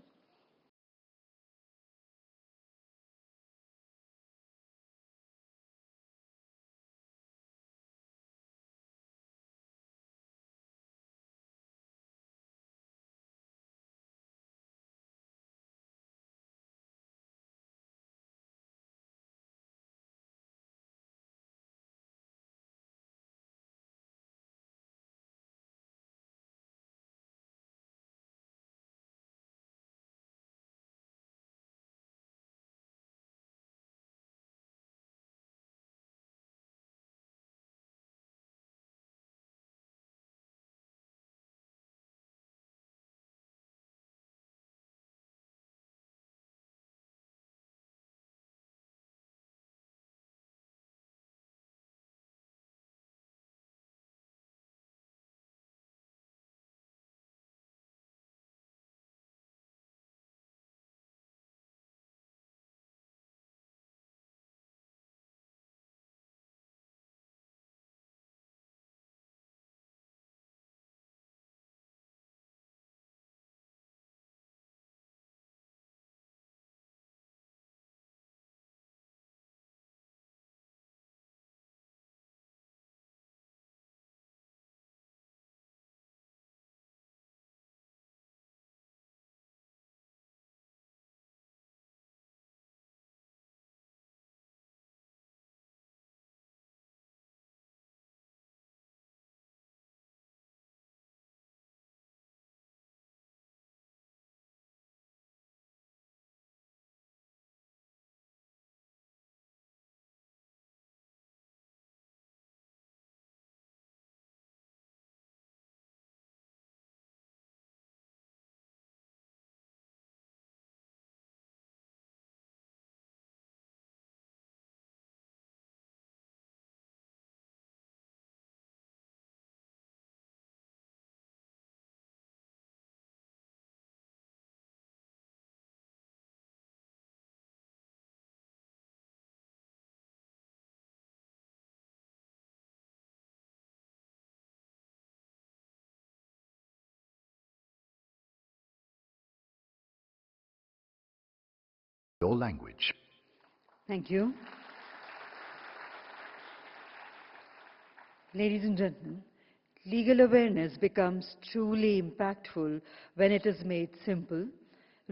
P: Your language.
B: Thank you. Ladies and gentlemen, legal awareness becomes truly impactful when it is made simple,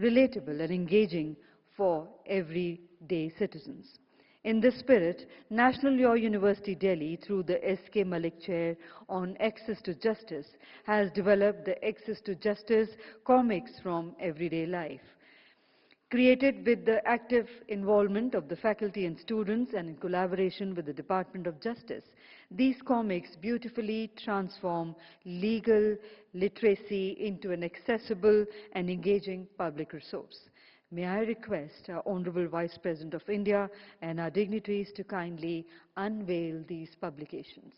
B: relatable, and engaging for everyday citizens. In this spirit, National Law University Delhi, through the S.K. Malik Chair on Access to Justice, has developed the Access to Justice comics from everyday life. Created with the active involvement of the faculty and students and in collaboration with the Department of Justice, these comics beautifully transform legal literacy into an accessible and engaging public resource. May I request our Honorable Vice President of India and our dignitaries to kindly unveil these publications.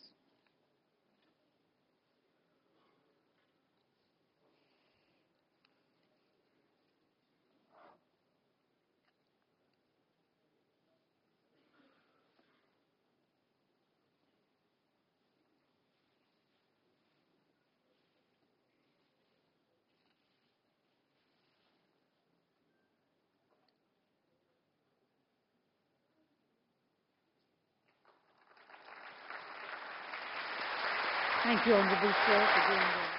B: Thank you, Honorable Chair, for doing that.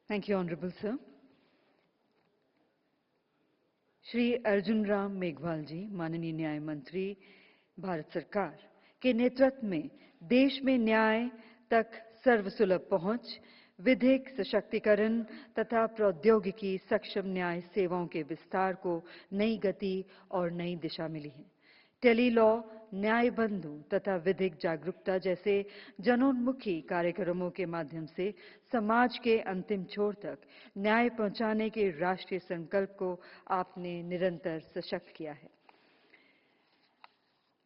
B: Thank you, Honorable Sir. Shri Arjun Ram Meghwal जी, माननीय न्याय मंत्री, भारत सरकार के नेतृत्व में देश में न्याय तक सर्वसुलभ पहुंच, विधिक सशक्तिकरण तथा प्रौद्योगिकी सक्षम न्याय सेवाओं के विस्तार को नई गति और नई दिशा मिली है। टेली लॉ, न्याय बंधु तथा विधिक जागरूकता जैसे जनोन्मुखी कार्यक्रमों के माध्यम से समाज के अंतिम छोर तक न्याय पहुंचाने के राष्ट्रीय संकल्प को आपने निरंतर सशक्त किया है।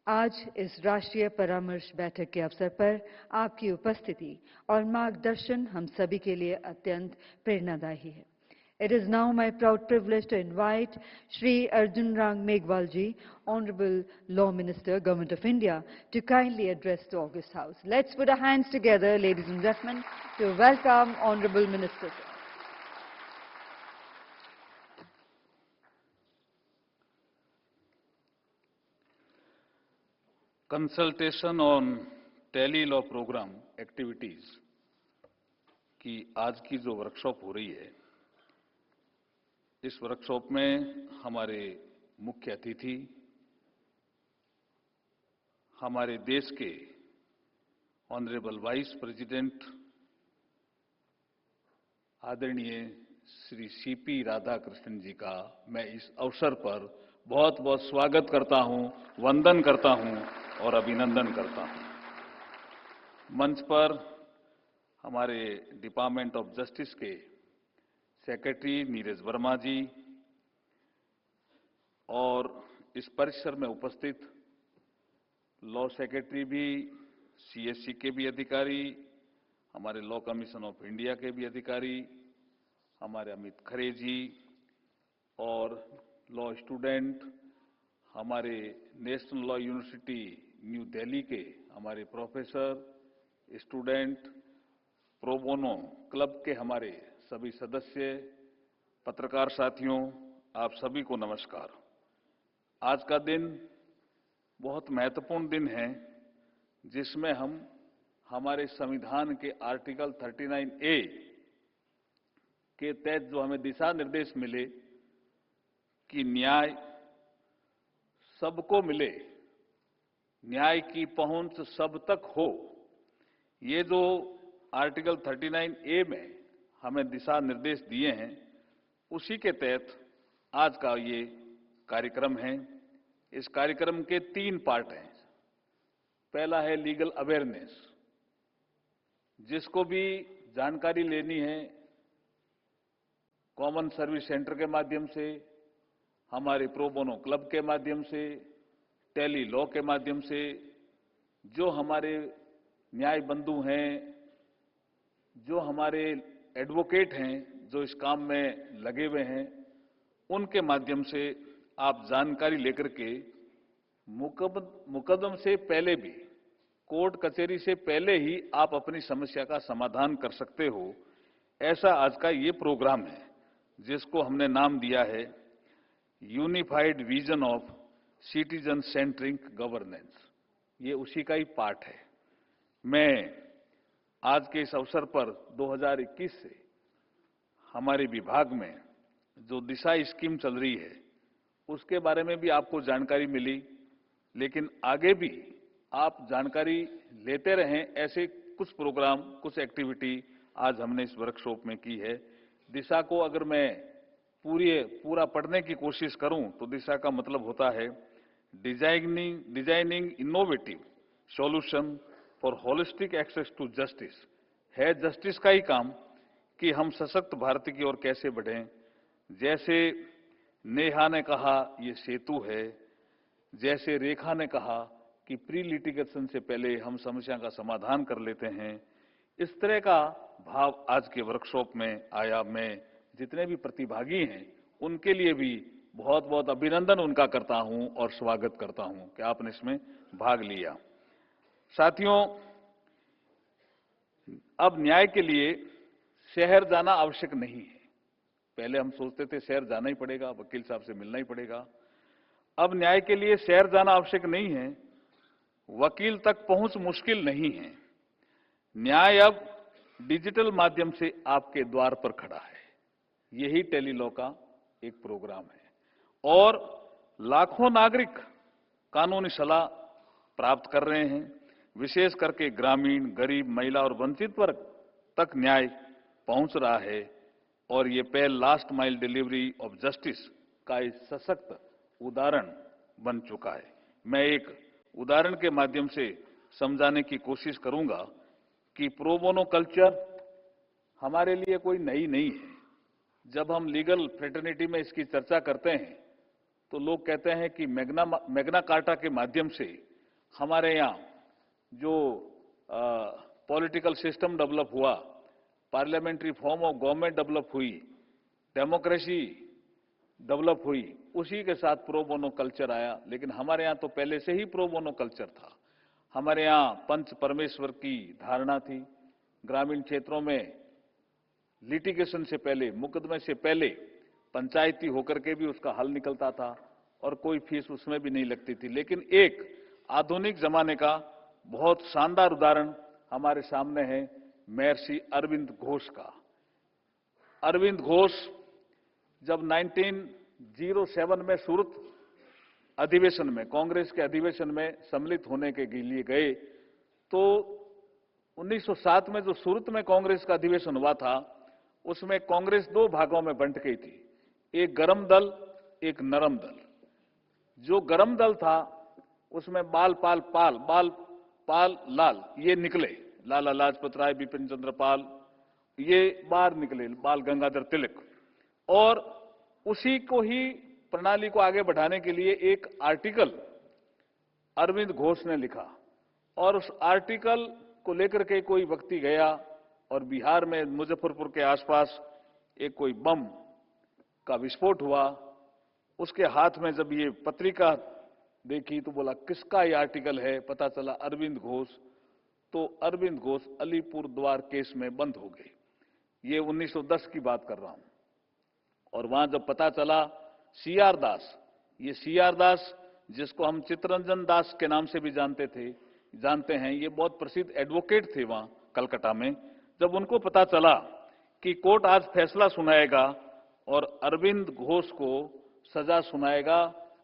B: आज इस राष्ट्रीय परामर्श बैठक के अवसर पर आपकी उपस्थिति और मार्गदर्शन हम सभी के लिए अत्यंत प्रेरणादायी है। It is now my proud privilege to invite Shri Arjun Ram Meghwal ji, Honorable Law Minister, Government of India, to kindly address the August House. Let's put our hands together, ladies and gentlemen, to welcome Honorable Minister.
I: Consultation on Tele Law Program Activities की आज की जो workshop हो रही है, इस workshop में हमारे मुख्य अतिथि हमारे देश के ऑनरेबल वाइस प्रेसिडेंट आदरणीय श्री सीपी राधाकृष्णन जी का मैं इस अवसर पर बहुत बहुत स्वागत करता हूं, वंदन करता हूं और अभिनंदन करता हूं। मंच पर हमारे डिपार्टमेंट ऑफ जस्टिस के सेक्रेटरी नीरज वर्मा जी और इस परिसर में उपस्थित लॉ सेक्रेटरी भी, सीएससी के भी अधिकारी, हमारे लॉ कमीशन ऑफ इंडिया के भी अधिकारी, हमारे अमित खरे जी और लॉ स्टूडेंट, हमारे national law university new Delhi के हमारे professor, student, pro bono club के हमारे सभी सदस्य, पत्रकार साथियों, आप सभी को नमस्कार। आज का दिन बहुत महत्वपूर्ण दिन है, जिसमें हम हमारे संविधान के आर्टिकल 39A के तहत जो हमें दिशा निर्देश मिले कि न्याय सबको मिले, न्याय की पहुंच सब तक हो, ये जो आर्टिकल 39A में हमें दिशा निर्देश दिए हैं, उसी के तहत आज का ये कार्यक्रम है। इस कार्यक्रम के 3 पार्ट हैं। पहला है लीगल अवेयरनेस, जिसको भी जानकारी लेनी है कॉमन सर्विस सेंटर के माध्यम से, हमारे प्रो बोनो क्लब के माध्यम से, टेली लॉ के माध्यम से, जो हमारे न्याय बंधु हैं, जो हमारे एडवोकेट हैं, जो इस काम में लगे हुए हैं, उनके माध्यम से आप जानकारी लेकर के मुकदम से पहले भी, कोर्ट कचहरी से पहले ही आप अपनी समस्या का समाधान कर सकते हो। ऐसा आज का ये प्रोग्राम है, जिसको हमने नाम दिया है unified vision of citizen centric governance. ये उसी का ही पार्ट है। मैं आज के इस अवसर पर 2021 से हमारे विभाग में जो दिशा स्कीम चल रही है उसके बारे में भी आपको जानकारी मिली, लेकिन आगे भी आप जानकारी लेते रहें। ऐसे कुछ प्रोग्राम, कुछ एक्टिविटी आज हमने इस वर्कशॉप में की है। दिशा को अगर मैं पूरा पढ़ने की कोशिश करूं तो दिशा का मतलब होता है designing innovative solution for holistic access to justice. है जस्टिस का ही काम कि हम सशक्त भारत की ओर कैसे बढ़ें। जैसे नेहा ने कहा ये सेतु है, जैसे रेखा ने कहा कि प्री लिटिगेशन से पहले हम समस्या का समाधान कर लेते हैं, इस तरह का भाव आज के वर्कशॉप में आया। मैं जितने भी प्रतिभागी हैं उनके लिए भी बहुत बहुत अभिनंदन उनका करता हूं और स्वागत करता हूं कि आपने इसमें भाग लिया। साथियों, अब न्याय के लिए शहर जाना आवश्यक नहीं है। पहले हम सोचते थे शहर जाना ही पड़ेगा, वकील साहब से मिलना ही पड़ेगा। अब न्याय के लिए शहर जाना आवश्यक नहीं है, वकील तक पहुंच मुश्किल नहीं है। न्याय अब डिजिटल माध्यम से आपके द्वार पर खड़ा है। यही टेलीलॉ का एक प्रोग्राम है और लाखों नागरिक कानूनी सलाह प्राप्त कर रहे हैं। विशेष करके ग्रामीण, गरीब, महिला और वंचित वर्ग तक न्याय पहुंच रहा है और ये पहल last mile delivery of justice का एक सशक्त उदाहरण बन चुका है। मैं एक उदाहरण के माध्यम से समझाने की कोशिश करूंगा कि प्रो बोनो कल्चर हमारे लिए कोई नई नहीं है। जब हम लीगल फ्रेटर्निटी में इसकी चर्चा करते हैं तो लोग कहते हैं कि मैग्ना कार्टा के माध्यम से हमारे यहाँ जो पॉलिटिकल सिस्टम डेवलप हुआ, parliamentary form of government develop हुई, डेमोक्रेसी डेवलप हुई, उसी के साथ प्रो बोनो कल्चर आया। लेकिन हमारे यहाँ तो पहले से ही प्रो बोनो कल्चर था। हमारे यहाँ पंच परमेश्वर की धारणा थी। ग्रामीण क्षेत्रों में लिटिगेशन से पहले, मुकदमे से पहले पंचायती होकर के भी उसका हल निकलता था और कोई फीस उसमें भी नहीं लगती थी। लेकिन एक आधुनिक जमाने का बहुत शानदार उदाहरण हमारे सामने है महर्षि अरविंद घोष का। अरविंद घोष जब 1907 में सूरत अधिवेशन में, कांग्रेस के अधिवेशन में सम्मिलित होने के लिए गए तो 1907 में जो सूरत में कांग्रेस का अधिवेशन हुआ था उसमें कांग्रेस दो भागों में बंट गई थी, एक गरम दल, एक नरम दल। जो गरम दल था उसमें बाल पाल लाल ये निकले, लाला लाजपत राय, बिपिन चंद्र पाल, ये बाहर निकले, बाल गंगाधर तिलक। और उसी को ही प्रणाली को आगे बढ़ाने के लिए एक आर्टिकल अरविंद घोष ने लिखा और उस आर्टिकल को लेकर के कोई व्यक्ति गया और बिहार में मुजफ्फरपुर के आसपास एक कोई बम का विस्फोट हुआ। उसके हाथ में जब ये पत्रिका देखी तो बोला किसका ये आर्टिकल है, पता चला अरविंद घोष। तो अरविंद घोष अलीपुर द्वार केस में बंद हो गए। ये 1910 की बात कर रहा हूं। और वहां जब पता चला सीआर दास, ये सीआर दास जिसको हम चित्तरंजन दास के नाम से भी जानते हैं, ये बहुत प्रसिद्ध एडवोकेट थे वहां कलकत्ता में। जब उनको पता चला कि कोर्ट आज फैसला सुनाएगा और अरविंद घोष को सजा सुनाएगा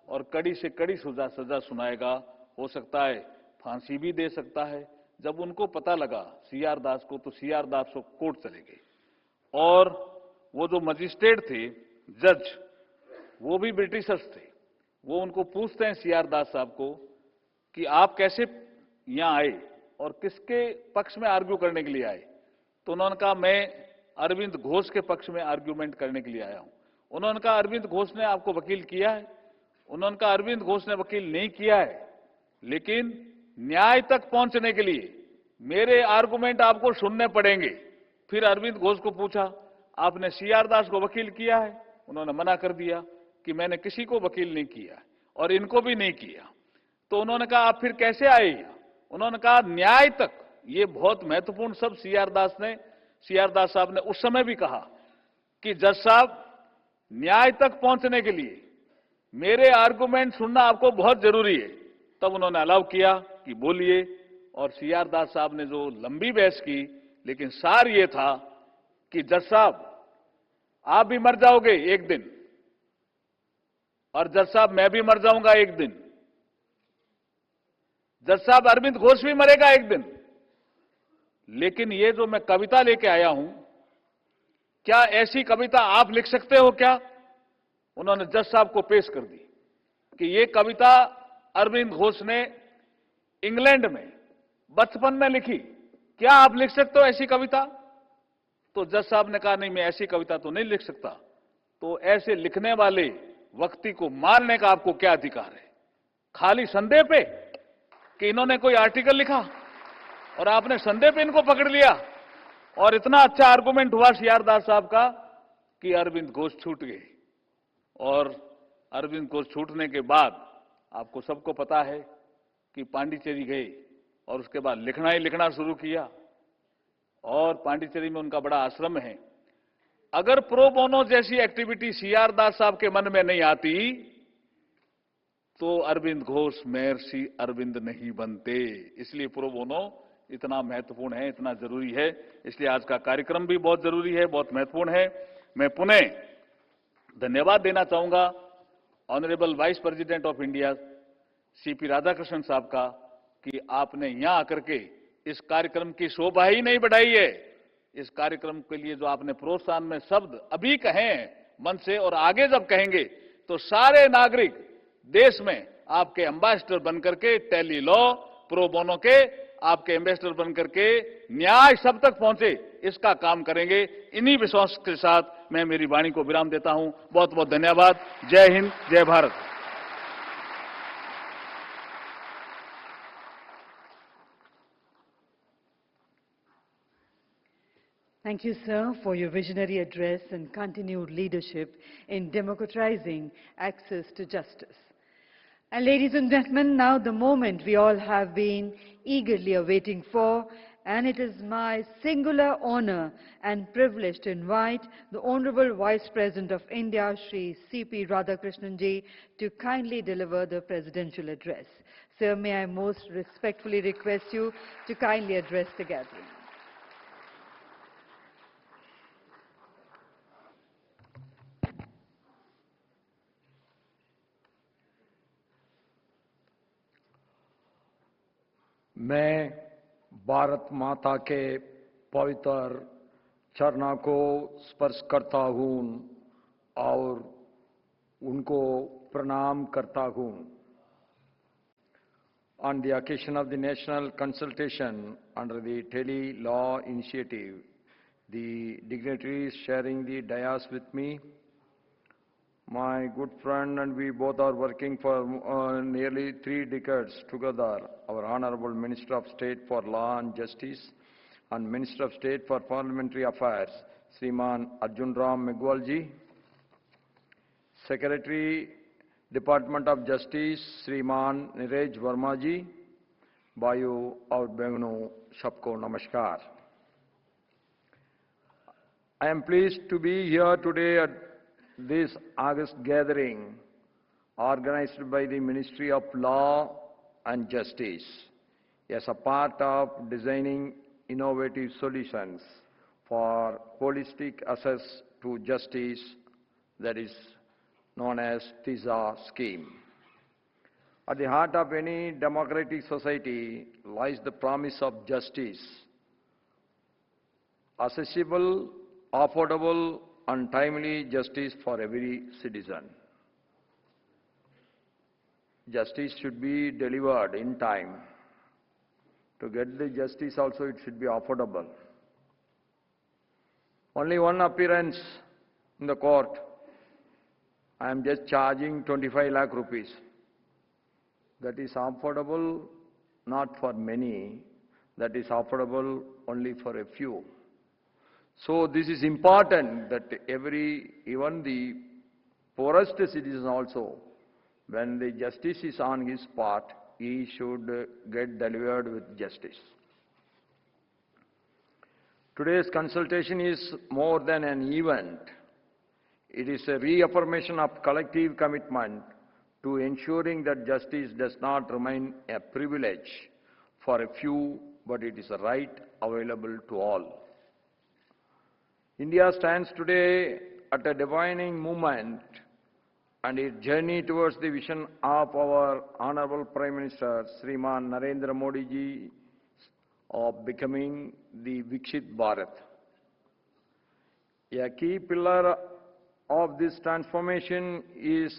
I: और कड़ी से कड़ी सजा सुनाएगा, हो सकता है फांसी भी दे सकता है। जब उनको पता लगा सीआर दास को, तो सीआर दास को कोर्ट चले गए और वो जो मजिस्ट्रेट थे, जज, वो भी ब्रिटिशर्स थे। वो उनको पूछते हैं सीआर दास साहब को कि आप कैसे यहां आए और किसके पक्ष में आर्ग्यू करने के लिए आए। तो उन्होंने कहा मैं अरविंद घोष के पक्ष में आर्ग्यूमेंट करने के लिए आया हूं। उन्होंने कहा अरविंद घोष ने आपको वकील किया है? उन्होंने कहा अरविंद घोष ने वकील नहीं किया है, लेकिन न्याय तक पहुंचने के लिए मेरे आर्गुमेंट आपको सुनने पड़ेंगे। फिर अरविंद घोष को पूछा आपने सीआर दास को वकील किया है? उन्होंने मना कर दिया कि मैंने किसी को वकील नहीं किया और इनको भी नहीं किया। तो उन्होंने कहा आप फिर कैसे आए? उन्होंने कहा न्याय तक। ये बहुत महत्वपूर्ण शब्द सीआर दास साहब ने उस समय भी कहा कि जज साहब न्याय तक पहुंचने के लिए मेरे आर्गुमेंट सुनना आपको बहुत जरूरी है। तब उन्होंने अलाउ किया कि बोलिए, और सीआर दास साहब ने जो लंबी बहस की, लेकिन सार ये था कि जज साहब आप भी मर जाओगे एक दिन, और जज साहब मैं भी मर जाऊंगा एक दिन, जज साहब अरविंद घोष भी मरेगा एक दिन, लेकिन ये जो मैं कविता लेके आया हूं, क्या ऐसी कविता आप लिख सकते हो क्या? उन्होंने जज साहब को पेश कर दी कि ये कविता अरविंद घोष ने इंग्लैंड में बचपन में लिखी, क्या आप लिख सकते हो ऐसी कविता? तो जज साहब ने कहा नहीं, मैं ऐसी कविता तो नहीं लिख सकता। तो ऐसे लिखने वाले व्यक्ति को मारने का आपको क्या अधिकार है? खाली संदेह पे कि इन्होंने कोई आर्टिकल लिखा और आपने संदेह पे इनको पकड़ लिया, और इतना अच्छा आर्गुमेंट हुआ सीआर दास साहब का कि अरविंद घोष छूट गए। और अरविंद घोष छूटने के बाद आपको सबको पता है कि पांडिचेरी गए और उसके बाद लिखना ही लिखना शुरू किया, और पांडिचेरी में उनका बड़ा आश्रम है। अगर प्रो बोनो जैसी एक्टिविटी सीआर दास साहब के मन में नहीं आती तो अरविंद घोष महर्षि अरविंद नहीं बनते। इसलिए प्रो बोनो इतना महत्वपूर्ण है, इतना जरूरी है। इसलिए आज का कार्यक्रम भी बहुत जरूरी है, बहुत महत्वपूर्ण है। मैं पुनः धन्यवाद देना चाहूंगा honourable vice president of India CP Radhakrishnan साहब का कि आपने यहां आकर के इस कार्यक्रम की शोभा ही नहीं बढ़ाई है। इस कार्यक्रम के लिए जो आपने प्रोत्साहन में शब्द अभी कहे हैं मन से, और आगे जब कहेंगे तो सारे नागरिक देश में आपके एम्बेसडर बनकर के, टेली लॉ प्रो बोनो के आपके एम्बेसडर बनकर के न्याय सब तक पहुंचे, इसका काम करेंगे। इन्हीं विश्वास के साथ मैं मेरी वाणी को विराम देता हूं। बहुत बहुत धन्यवाद। जय हिंद, जय Bharat.
B: Thank you, sir, for your visionary address and continued leadership in democratizing access to justice. And ladies and gentlemen, now the moment we all have been eagerly awaiting for, and it is my singular honor and privilege to invite the Honorable Vice President of India, Shri C.P. Radhakrishnan ji, to kindly deliver the presidential address. Sir, may I most respectfully request you to kindly address the gathering.
P: मैं भारत माता के पवित्र चरणों को स्पर्श करता हूँ और उनको प्रणाम करता हूँ। On the occasion of the national consultation under the Tele Law Initiative, the dignitaries sharing the dais with me, my good friend, and we both are working for nearly 3 decades together, our Honorable Minister of State for Law and Justice and Minister of State for Parliamentary Affairs, Sriman Arjun Ram Meghwal ji, Secretary, Department of Justice, Sriman Neeraj Verma ji, Bayu aur Behno, sabko namaskar. I am pleased to be here today at this August gathering organized by the Ministry of Law and Justice as a part of designing innovative solutions for holistic access to justice, that is known as TISA scheme. At the heart of any democratic society lies the promise of justice, accessible, affordable, and timely justice for every citizen. Justice should be delivered in time. To get the justice also, it should be affordable. Only one appearance in the court, I am just charging 25 lakh rupees. That is affordable not for many, that is affordable only for a few. So this is important that even the poorest citizen also, when the justice is on his part, he should get delivered with justice. Today's consultation is more than an event. It is a reaffirmation of collective commitment to ensuring that justice does not remain a privilege for a few, but it is a right available to all. India stands today at a defining moment and its journey towards the vision of our Honorable Prime Minister, Sriman Narendra Modi ji, of becoming the Viksit Bharat. A key pillar of this transformation is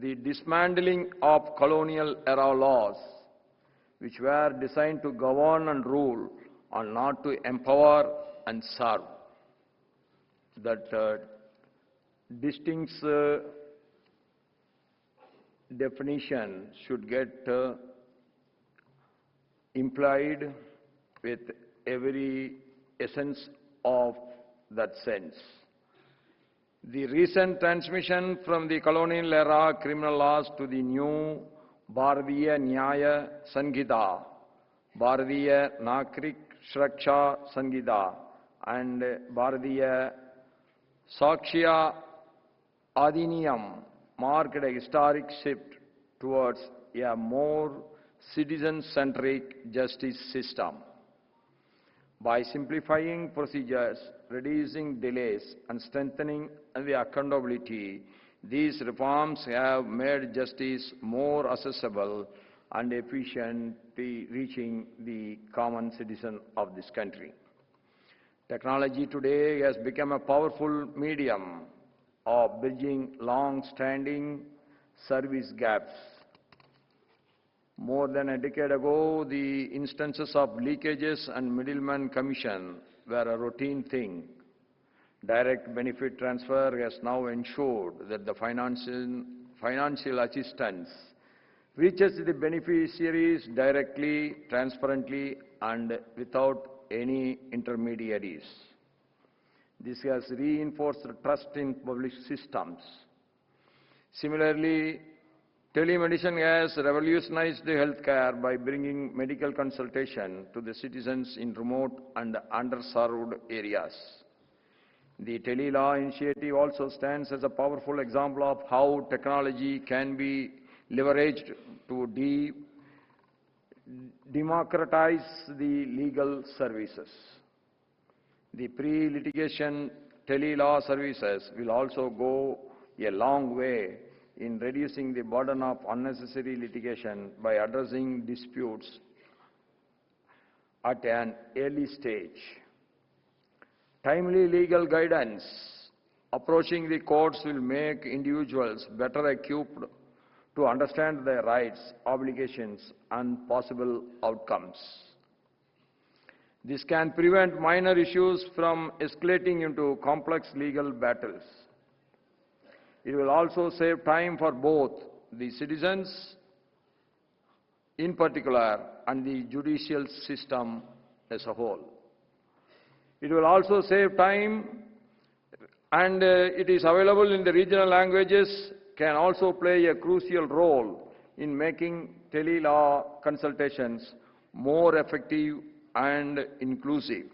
P: the dismantling of colonial era laws, which were designed to govern and rule and not to empower and serve. That distinct definition should get implied with every essence of that sense. The recent transmission from the colonial era criminal laws to the new Bharatiya Nyaya Sanhita, Bharatiya Nagrik Suraksha Sanhita, and Bharatiya Sakshya Adhiniyam marked a historic shift towards a more citizen-centric justice system. By simplifying procedures, reducing delays, and strengthening the accountability, these reforms have made justice more accessible and efficiently reaching the common citizen of this country. Technology today has become a powerful medium of bridging long-standing service gaps. More than a decade ago, the instances of leakages and middleman commission were a routine thing. Direct benefit transfer has now ensured that the financial assistance reaches the beneficiaries directly, transparently, and without any intermediaries. This has reinforced the trust in public systems. Similarly, telemedicine has revolutionized healthcare by bringing medical consultation to the citizens in remote and underserved areas. The Tele-Law initiative also stands as a powerful example of how technology can be leveraged to democratize the legal services. The pre-litigation Tele-Law services will also go a long way in reducing the burden of unnecessary litigation by addressing disputes at an early stage. Timely legal guidance approaching the courts will make individuals better equipped to understand their rights, obligations, and possible outcomes. This can prevent minor issues from escalating into complex legal battles. It will also save time for both the citizens in particular and the judicial system as a whole. It will also save time, and it is available in the regional languages, can also play a crucial role in making tele-law consultations more effective and inclusive.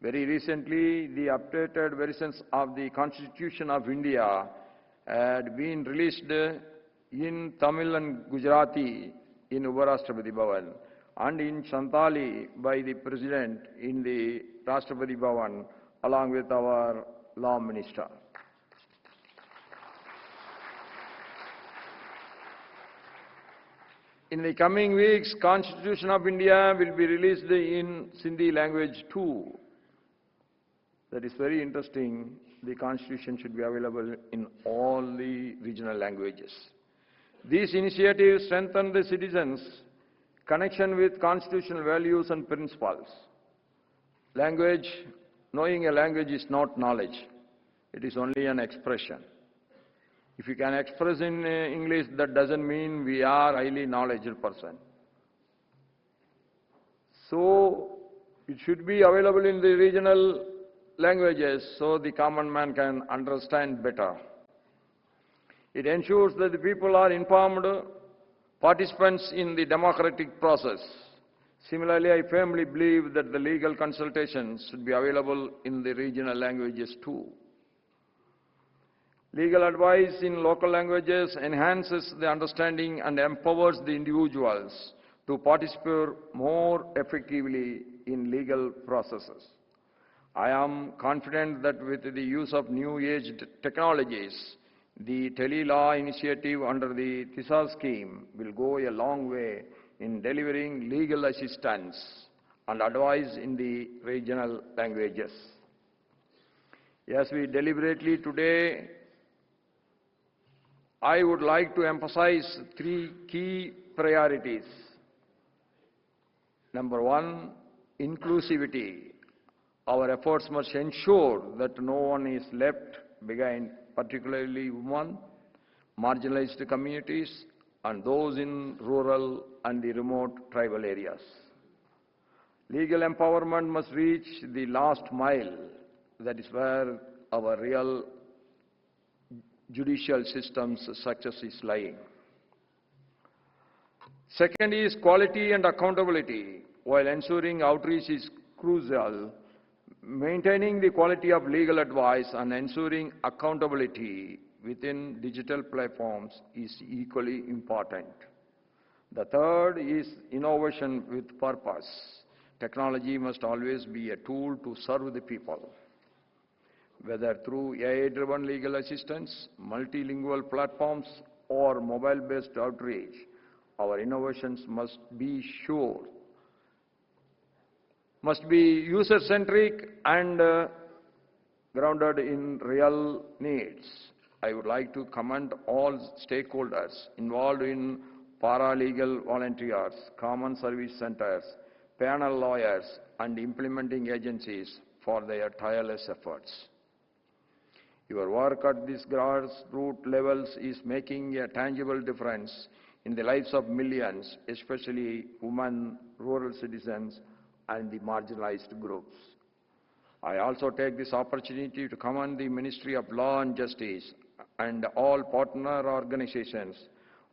P: Very recently, the updated versions of the Constitution of India had been released in Tamil and Gujarati in Uparashtrapati Bhavan and in Santali by the President in the Rashtrapati Bhavan along with our Law Minister. In the coming weeks, Constitution of India will be released in Sindhi language too. That is very interesting. The Constitution should be available in all the regional languages. These initiatives strengthen the citizens' connection with constitutional values and principles. Language, knowing a language is not knowledge. It is only an expression. If you can express in English, that doesn't mean we are a highly knowledgeable person. So, it should be available in the regional languages so the common man can understand better. It ensures that the people are informed participants in the democratic process. Similarly, I firmly believe that the legal consultations should be available in the regional languages too. Legal advice in local languages enhances the understanding and empowers the individuals to participate more effectively in legal processes. I am confident that with the use of new age technologies, The Tele-Law initiative under the TISA scheme will go a long way in delivering legal assistance and advice in the regional languages. As we deliberately today, I would like to emphasize 3 key priorities. Number 1, inclusivity. Our efforts must ensure that no one is left behind, particularly women, marginalized communities, and those in rural and the remote tribal areas. Legal empowerment must reach the last mile. That is where our real judicial system's success is lying. Second is quality and accountability. While ensuring outreach is crucial, maintaining the quality of legal advice and ensuring accountability within digital platforms is equally important. The third is innovation with purpose. Technology must always be a tool to serve the people. Whether through AI-driven legal assistance, multilingual platforms, or mobile-based outreach, our innovations must be user-centric and grounded in real needs. I would like to commend all stakeholders involved in paralegal volunteers, common service centers, panel lawyers, and implementing agencies for their tireless efforts. Your work at these grassroots levels is making a tangible difference in the lives of millions, especially women, rural citizens, and the marginalized groups. I also take this opportunity to commend the Ministry of Law and Justice and all partner organizations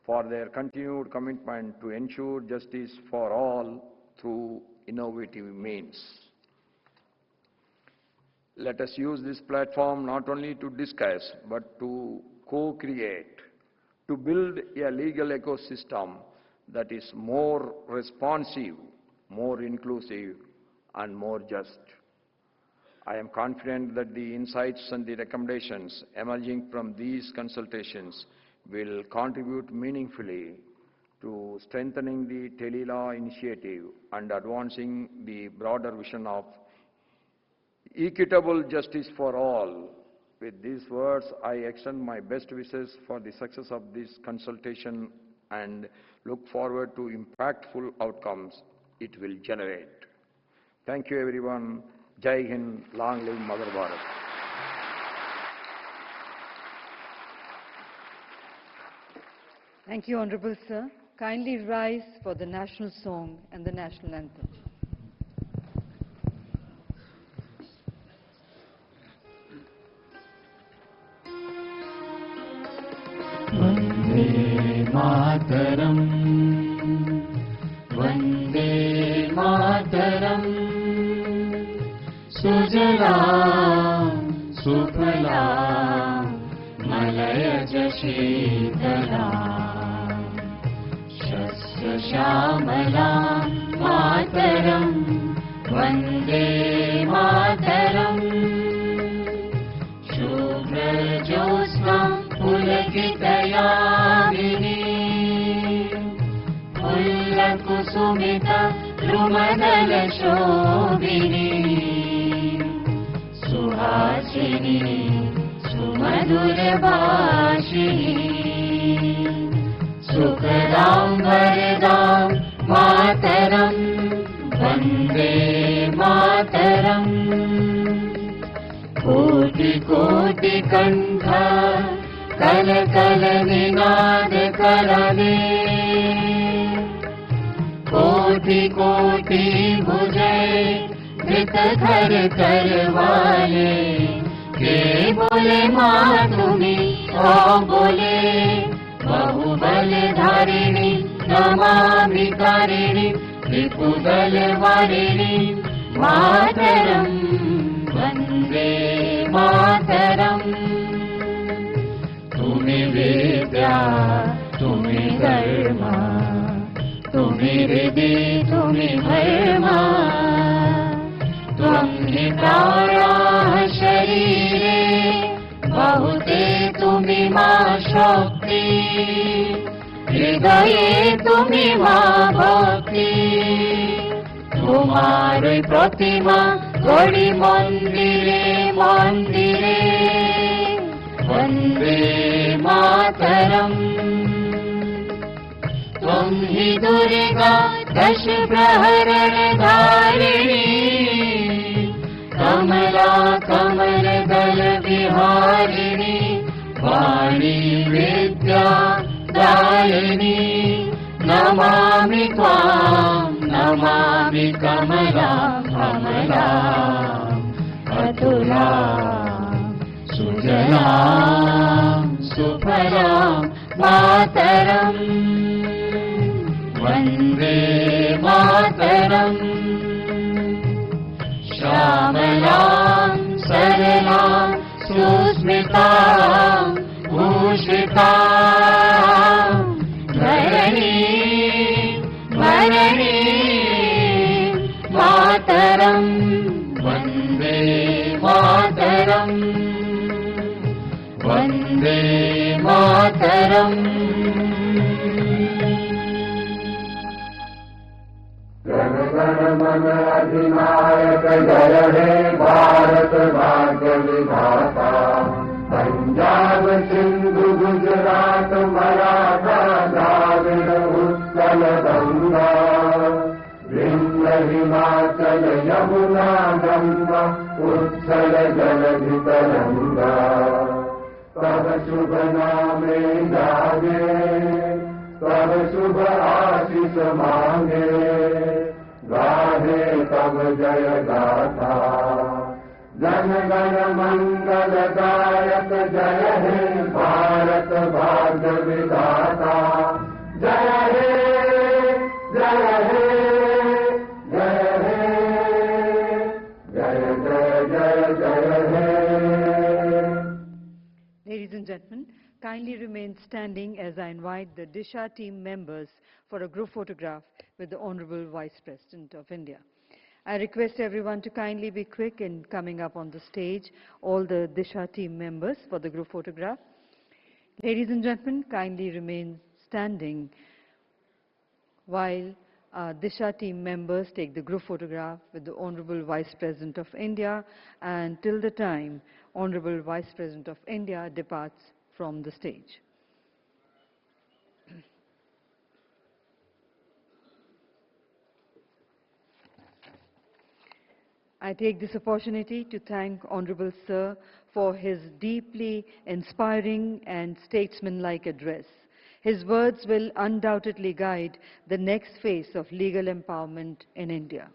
P: for their continued commitment to ensure justice for all through innovative means. Let us use this platform not only to discuss, but to co-create, to build a legal ecosystem that is more responsive, more inclusive, and more just. I am confident that the insights and the recommendations emerging from these consultations will contribute meaningfully to strengthening the Tele-Law initiative and advancing the broader vision of equitable justice for all. With these words, I extend my best wishes for the success of this consultation and look forward to impactful outcomes it will generate. Thank you, everyone. Jai Hind, long live Mother Bharat.
B: Thank you, Honorable Sir. Kindly rise for the national song and the national anthem.
A: Vande Mataram, Vande Mataram, Sujalam, Sufalam, Malaya Shitalam, Shasya Shamalam, Mataram, Vande Mataram, Shubhra Jyotsna Pulakitayamini, Pullakusumita Drumadala Shobhini, Suhasini, Sumadura Bhashini, Sukadam Varadam Mataram, Vande Mataram, Koti Koti Kantha Kal Kal Ninad Karane, Koti Koti Bhujay Dhrit Khar Karwale, Ke bole maa tumi o bole Bahubal Dharini Namami Tarini Vipudal Varini Mataram, Vande Mataram. Tumi Vidya, Tumi Dharma, Tumi Riddhi, Tumi Dharma, Tvam hi Prana Sharire বাহুতে তুমি মা শক্তি, হৃদয়ে তুমি মা ভক্তি। তোমার ওই প্রতিমা গড়ি মন্দিরে মন্দিরে, वन्दे मातरम्। त्वं हि दुर्गा दश प्रहरणधारिणी, कमला कमलदल विहारिणी, वाणी विद्या दायिनी। नमामि त्वां नमामि कमला कमला अतुला, सुजलां सुफलां मातरम्, वन्दे मातरम्। श्यामलां सरलां सुस्मितां भूषितां, धरणीं धरणीं मातरम्, वन्दे मातरम्, वन्दे मातरम्।
Q: जन गण मन अधिनायक जय हे भारत भाग्य विधाता, पंजाब सिंधु गुजरात मराठा द्राविड़ उत्कल गंगा, विंध्य हिमाचल यमुना गंगा उत्कल जलधि तरंगा। तब शुभ नामे जागे, तब शुभ आशीष मांगे, गाहे तब जय गाथा। जन गण मंगल दायक जय हे भारत भाग्य विधाता, जय हे जय हे जय हे जय जय जय जय हे।
B: Ladies and gentlemen, kindly remain standing as I invite the Disha team members for a group photograph with the Honorable Vice President of India. I request everyone to kindly be quick in coming up on the stage, all the Disha team members for the group photograph. Ladies and gentlemen, kindly remain standing while Disha team members take the group photograph with the Honorable Vice President of India, and till the time Honorable Vice President of India departs from the stage. I take this opportunity to thank Honorable Sir for his deeply inspiring and statesmanlike address. His words will undoubtedly guide the next phase of legal empowerment in India.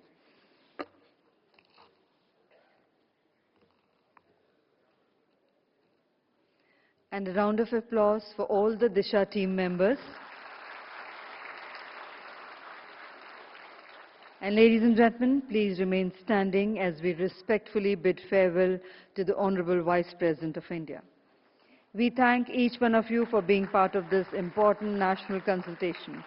B: And a round of applause for all the Disha team members. And ladies and gentlemen, please remain standing as we respectfully bid farewell to the Honorable Vice President of India. We thank each one of you for being part of this important national consultation.